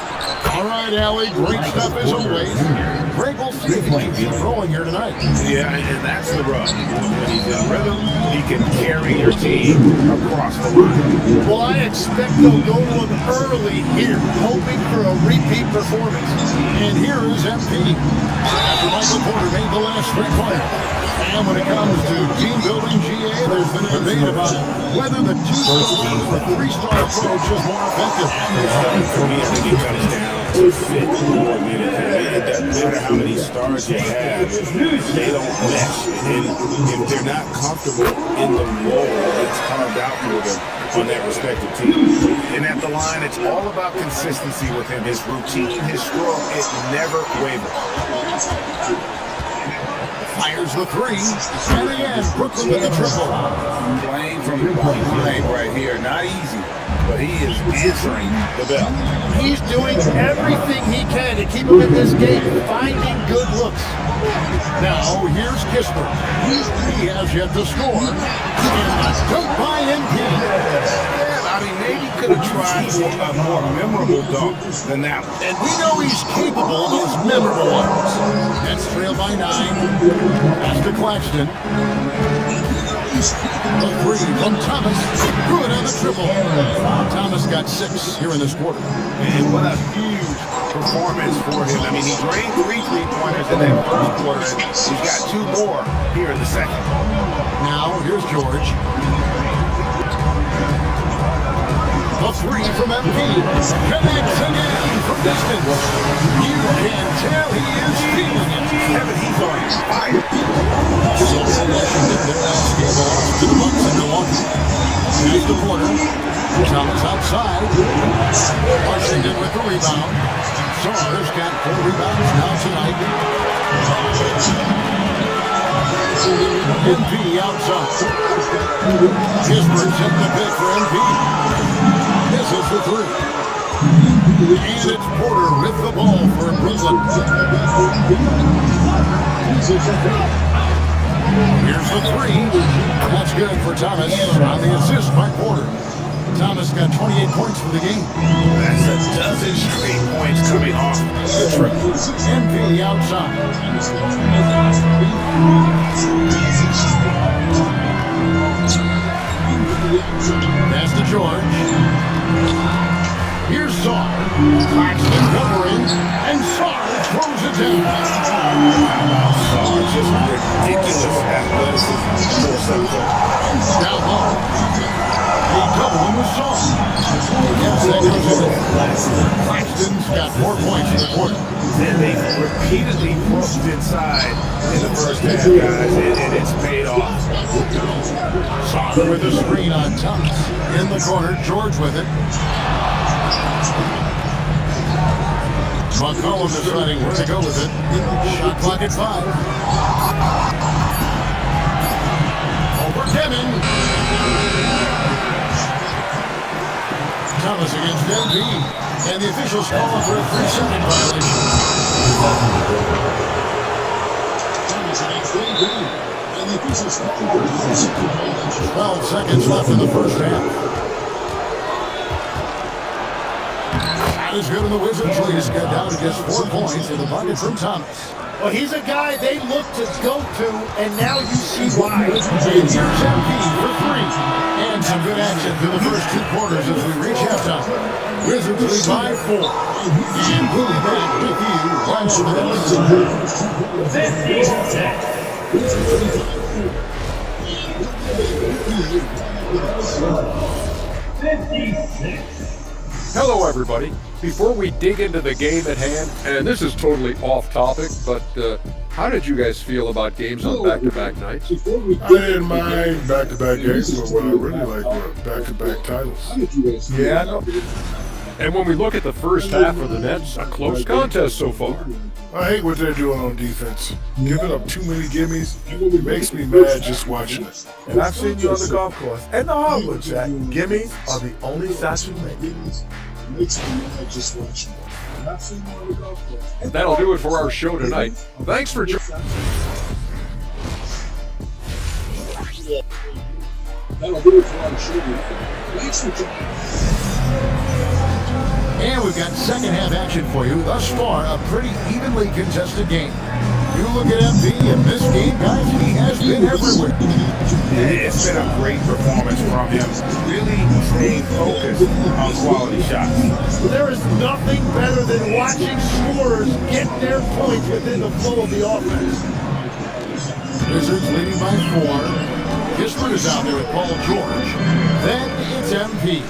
All right, Allie, great stuff as always. Grable seems to be rolling here tonight. Yeah, and that's the rub. When he's in rhythm, he can carry your team across the line. Well, I expect they'll go to him early here, hoping for a repeat performance. And here is MP. After Michael Porter made the last 3-pointer. And when it comes to team building, GA, there's been a debate about whether the 2-star or 3-star approach is more effective. For me, I think it comes down to fit more than anything. It doesn't matter how many stars you have, if they don't mesh. And if they're not comfortable in the role that's carved out for them on that respective team. And at the line, it's all about consistency with him. His routine, his stroke, it never wavers. Fires the 3. And again, Brooklyn with the triple. Playing from the point blank right here. Not easy, but he is answering the bell. He's doing everything he can to keep him in this game, finding good looks. Now, here's Kispert. He has yet to score. And a dunk by MP. I mean, maybe could have tried for a more memorable dunk than that one. And we know he's capable of those memorable ones. That's trailed by 9. Pass to Claxton. The 3 from Thomas. Good on the triple. Thomas got 6 here in this quarter. And what a huge performance for him. I mean, he drained 3 3-pointers in that first quarter. He's got 2 more here in the second. Now, here's George. The 3 from MP. Connects again from distance. You can tell he is feeling it. Kevin, he's on fire. So mentioned in their last game loss to the Bucks in Milwaukee. Pass to Porter. Thomas outside. Washington with the rebound. Sars got 4 rebounds now tonight. MP outside. Gisbert's in the pit for MP. Misses the 3. And it's Porter with the ball for Brooklyn. Here's the 3. That's good for Thomas on the assist by Porter. Thomas got 28 points for the game. That's a dozen straight points coming off the trip. MP outside. Pass to George. Here's Sarr. Claxton covering, and Sarr throws it down. Sarr, just ridiculous athleticism. Down low. He double him with Sarr. Claxton's got 4 points in the quarter. Then they repeatedly pushed inside in the first half, guys, and it's paid off. Sarr with the screen on Thomas. In the corner, George with it. McCollum deciding where to go with it. Shot clock at 5. Over Deming. Thomas against MP. And the officials call for a 3-second violation. Thomas against MP. And the officials call for a 3-second violation. 12 seconds left in the first half. Is good in the Wizards lead. He's got down to just 4 points in the bucket from Thomas. Well, he's a guy they look to go to, and now you see why. And here's MP for 3. And some good action through the first 2 quarters as we reach halftime. Wizards lead by 4. And we'll be back with you right after this. Hello, everybody. Before we dig into the game at hand, and this is totally off topic, but how did you guys feel about games on back-to-back nights? I didn't mind back-to-back games, but what I really like were back-to-back titles. Yeah, I know. And when we look at the first half of the Nets, a close contest so far. I hate what they're doing on defense. Giving up too many gimmies makes me mad just watching it. And I've seen you on the golf course and the hardwood, Jack. Gimmies are the only shots you make. Makes me mad just watching it. And I've seen you on the golf course. And that'll do it for our show tonight. Thanks for joining. That'll do it for our show tonight. Thanks for joining. And we've got second half action for you. Thus far, a pretty evenly contested game. You look at MP in this game, guys, he has been everywhere. It's been a great performance from him. Really staying focused on quality shots. There is nothing better than watching scorers get their points within the flow of the offense. Wizards leading by 4. Gisbert is out there with Paul George. Then it's MP.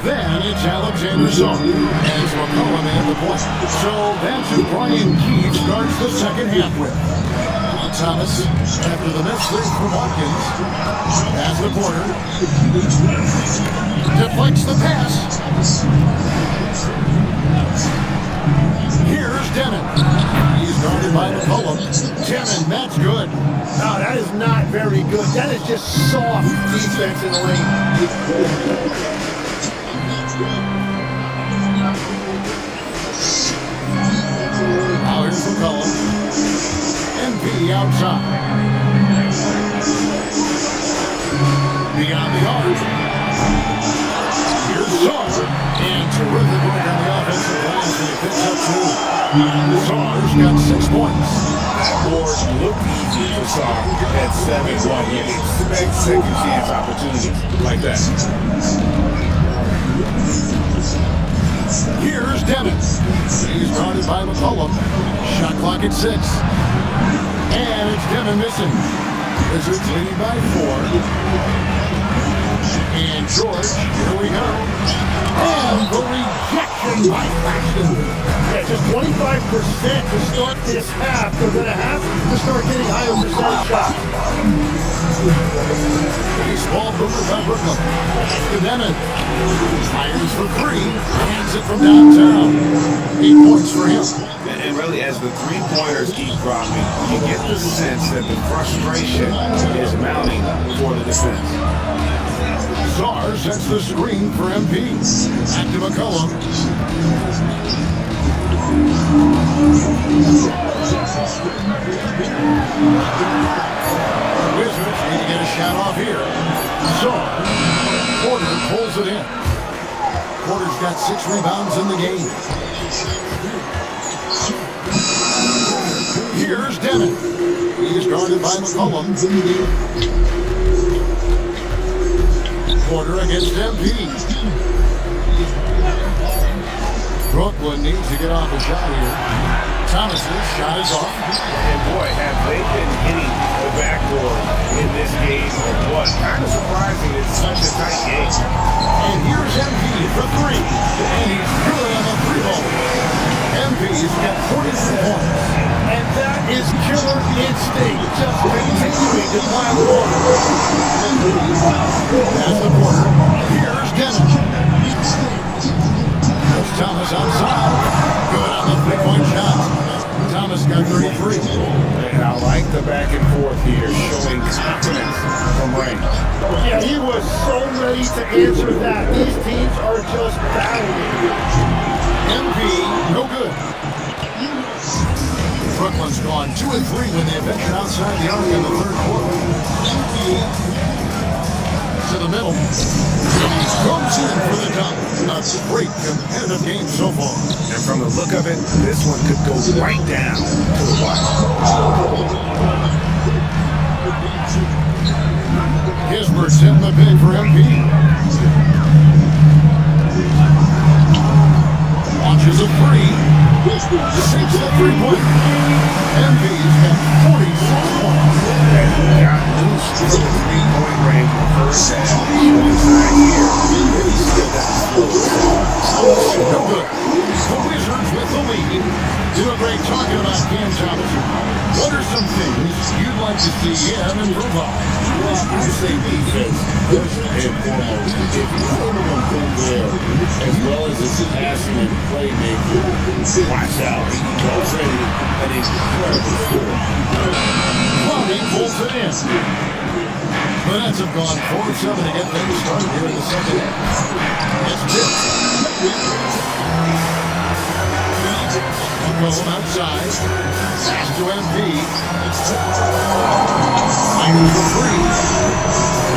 Then it's Alexander Sarr. And it's McCollum at the point. So that's who Brian Keith starts the second half with. Thomas, after the miss lead from Watkins. Pass to Porter. Deflects the pass. Here's Denon. He's guarded by McCollum. Denon, that's good. No, that is not very good. That is just soft defense in the lane. Now here's McCollum. MP outside. Beyond the arc. Here's Sarr. And terrific work on the offensive glass, and he picks up 2. Sarr's got 6 points. That board looked easy for Sarr at 7-1. You expect second chance opportunities like that. Here's Denon. He's guarded by McCollum. Shot clock at 6. And it's Denon missing. Wizards leading by 4. And George, here we go. And the rejection by Claxton. Yeah, just 25% to start this half. They're going to have to start getting higher percentage shots. Baseball movement by Brooklyn. To Denon. Fires for three. Hands it from downtown. 8 points for him. And really, as the three-pointers keep dropping, you get the sense that the frustration is mounting for the defense. Czar sets the screen for MP. Back to McCollum. Wizards need to get a shot off here. Czar. Porter pulls it in. Porter's got 6 rebounds in the game. Here's Denon. He's guarded by McCollum. Porter against MP. Brooklyn needs to get off a shot here. Thomas's shot is off. And boy, have they been hitting the backboard in this game or what? Kind of surprising it's such a tight game. And here's MP for 3. And he's good on the 3-ball. MP's got 43 points. And that is killer instinct, just continuing to pile on. That's the quarter. Here's Denon. There's Thomas outside. Good on the 3-point shot. Thomas got 33. And I like the back and forth here, showing confidence from Ray. Yeah, he was so ready to answer that. These teams are just battling. MP, no good. Brooklyn's gone 2 and 3 when they ventured outside the arc in the 3rd quarter. To the middle. Comes in for the dunk. A great competitive game so far. And from the look of it, this one could go right down to the wire. Gisbert setting the big for MP. Launches a 3. Sinks the 3-point. MP's got 46 points. And got loose to the 3-point range in the first half. Inside here, he's still got slow. No good. The Wizards with the lead. Doing great talking about Cam Thomas. What are some things you'd like to see him improve on? Well, I say defense first and foremost. If he's able to improve there, as well as his passing and playmaking, watch out. He's already an incredible scorer. Bobby pulls it in. The Nets have gone 4-7 to get things started here in the second half. It's tipped. McCollum outside. Pass to MP. Fires for 3.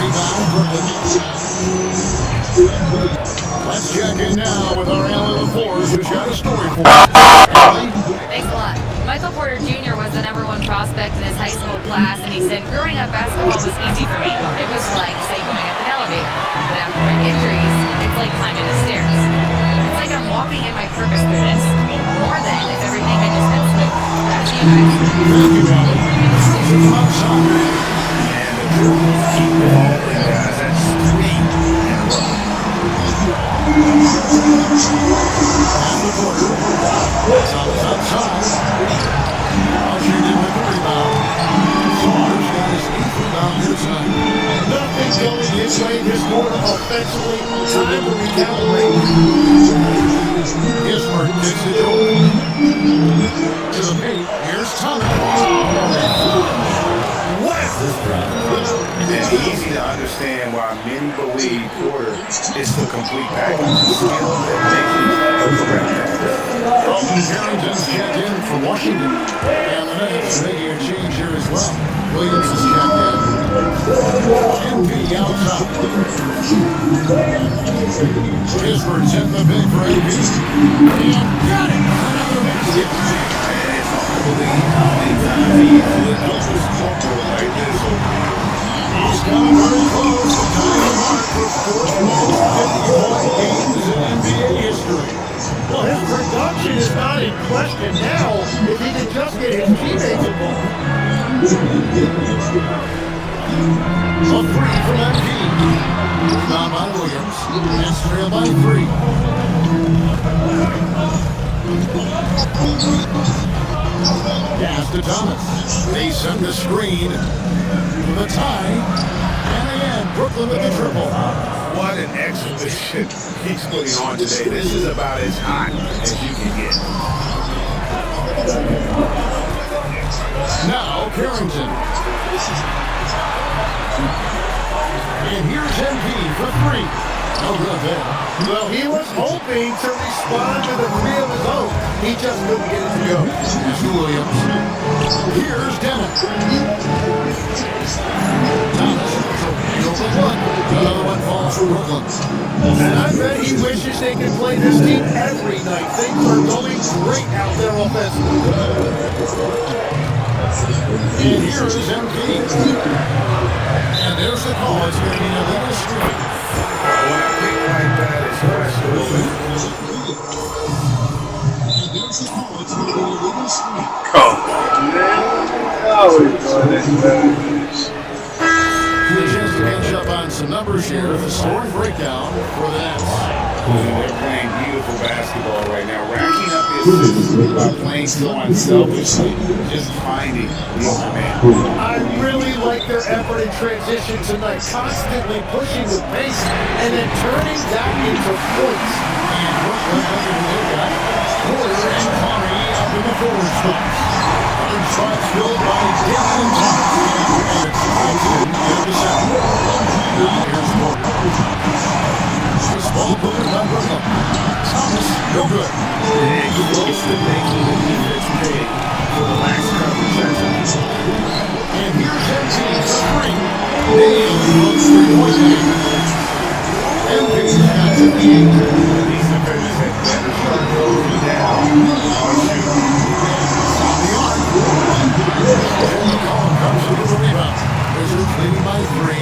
Rebound Brooklyn. Let's check in now with our Allie LaForce, who's got a story for us. Allie? Thanks a lot. Michael Porter Jr. was the #1 prospect in his high school class, and he said, growing up, basketball was easy for me. It was like, say, going up an elevator. But after my injuries, it's like climbing the stairs. It's like I'm walking in my purpose through this. More than if everything had just been smooth. That's you guys. Thank you, Allie. Outside. And the dribbles keep falling, guys. That's 3 in a row. And the quarter. Thomas outside. Ushered in with the rebound. Saunders got his 8th rebound here tonight. Nothing going his way this quarter offensively. Time to recalibrate. Gisbert gets it over. To the paint. Here's Thomas. What is this drive? It's easy to understand why many believe Porter is the complete package. Skill that makes him a correct package. Dalton Carrington's checked in from Washington. And the Nets making a change here as well. Williams is checked in. MP outside. Gisbert's in the big for MP. And got it! Another basket. And it's hard to believe how many times he flipped up his corner like this. He's coming very close to tying the mark for 4th most 50-point games in NBA history. Well, his production is not in question now if he can just get his teammates involved. A 3 from MP. Rebound by Williams. Nets trail by 3. Pass to Thomas. They send the screen for the tie. And again, Brooklyn with the triple. What an exhibition he's putting on today. This is about as hot as you can get. Now Carrington. And here's MP for three. No good there. Well, he was hoping to respond to the three of his own. He just couldn't get it to go. Here's Williams. Here's Dennett. Thomas. Another one falls for Brooklyn. And I bet he wishes they could play this team every night. Things are going great out there offensively. And here's MP. And there's the call. It's going to be a little screen. When a pick like that is questionable. Just to catch up on some numbers here, the scoring breakdown for the Nets. They're playing beautiful basketball right now, racking up the assists by playing so unselfishly, just finding the other man. I really like their effort in transition tonight, constantly pushing the pace and then turning that into points. And Brooklyn got Porter and Conley up in the forward spots. Other shots filled by Dixon Thomas. And it's 5-2 to 7. Here's Porter. This ball moving by Brooklyn. Thomas, no good. And close to making the defense pay for the last couple of seconds. And here's MP for three. Nailed from 3-point game. MP's got 58. These defenders had better start closing down on shooting. On the arc. And McCollum comes with the rebound. Wizards leading by 3.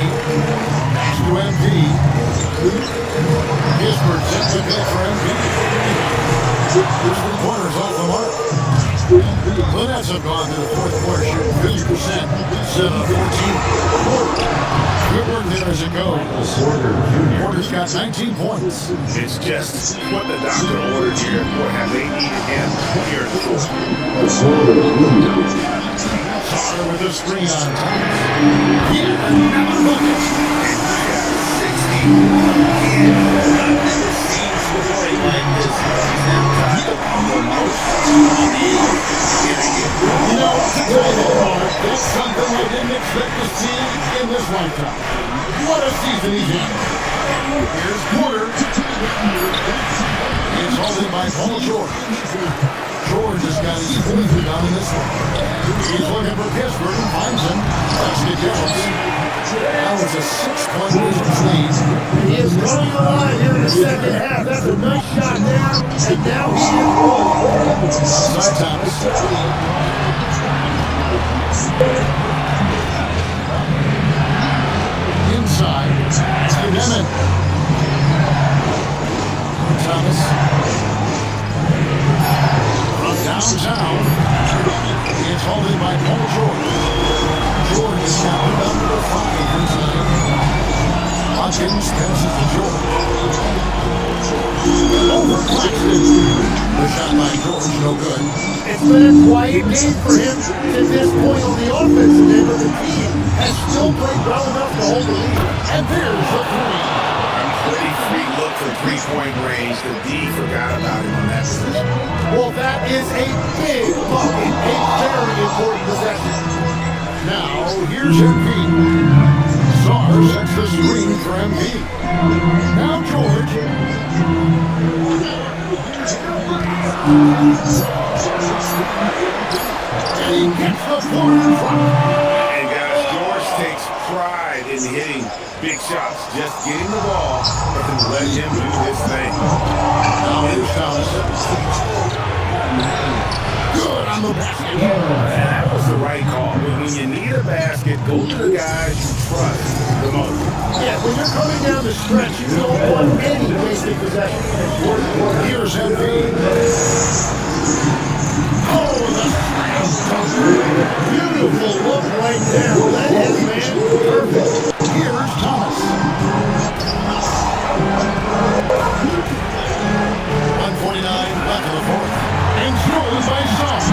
Pass to MP. Gisbert sets the pill for MP. Here's the corners off the mark. The Nets have gone to the fourth quarter shooting 50%, 7-14. Good work there as it goes. Porter's got 19 points. It's just what the doctor ordered here. What have they needed him here in the fourth? Sauter with the screen on Thomas. Yeah, another bucket. You know, to tell you the part, that's something I didn't expect to see in this lifetime. What a season he's in. Here's Porter. It's hauled in by Paul George. George has got his foot down in this one. He's looking for Pittsburgh and finds him. Basket goes. Now it's a 6-point Wizards lead. He is going to line here in the second half. That's a nice shot there. And now he is rolling. Outside Thomas. Inside. To Dennett. Thomas. From downtown. It's hauled in by Paul George. George is now number 5 inside. Watkins passes to George. Over Claxton. The shot by George, no good. It's been a quiet game for him to this point on the offensive end, but the team has still played well enough to hold the lead. And there's the three. Pretty free look from three-point range. The D forgot about him on that position. Well, that is a big bucket, a very important possession. Now, here's MP. Sarr sets the screen for MP. Now George. And he gets the corner in front. And guys, George takes pride in hitting big shots. Just getting the ball and let him do his thing. Now here's Thomas. Good on the basket. That was the right call. When you need a basket, go to the guys you trust the most. Yeah, when you're coming down the stretch, you don't want any wasted possession. Here's MP. Oh, the slam dunk. Beautiful look right there. That is, man, perfect. Here's Thomas. 1:49 left in the fourth. And stolen by Sarr.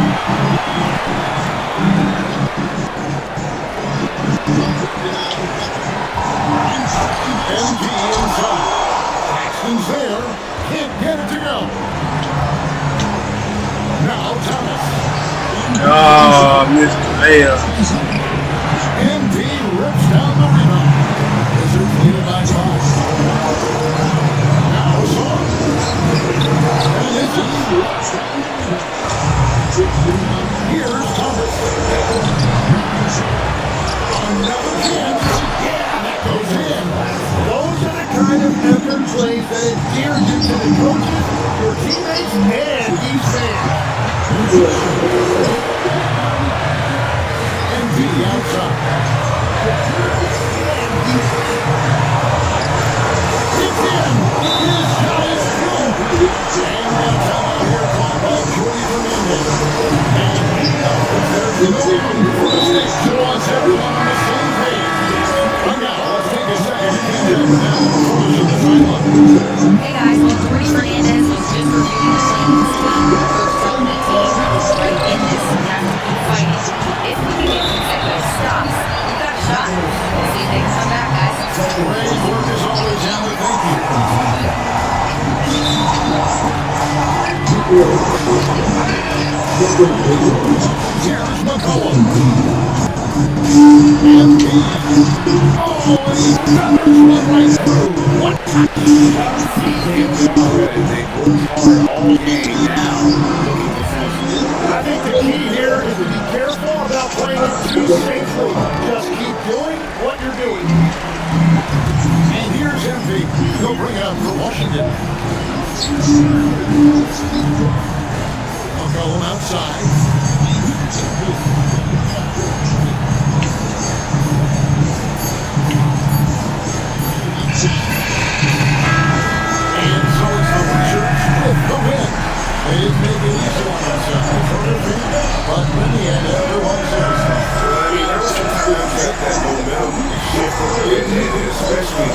Oh, missed the layup. MP rips down the rebound. Wizards lead it by 5. Now Shaw. And it's here's Thomas. Another chance. Yeah, that goes in. Those are the kind of effort plays that endear you to the coaches, your teammates, and these fans. MP outside. It's in. His shot is good. And one time here called by Jordy Fernandez. And he knows there's no room for mistakes. He wants everyone on the same page. And now, let's take a second to get down now. Close to the sideline. Hey guys, well, Jordy Fernandez was just reviewing the Flames team. Coach telling the team right in this and have to keep fighting. If we can get consecutive stops, we've got a shot. We'll see if they can come back, guys. Great work as always, Alan. Thank you. Here's McCollum. MP. Oh, and he feathers one right through. What? I think the key here is to be careful about playing it too safely. Just keep doing what you're doing. And here's MP. He'll bring it up for Washington. McCollum outside. And so it's the Wizards with the win. They didn't make it easy on themselves, but in the end, everyone's satisfied. Well, I mean, every time you get that momentum shift, especially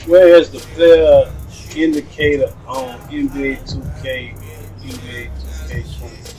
Where is the player indicator on NBA 2K, NBA 2K20?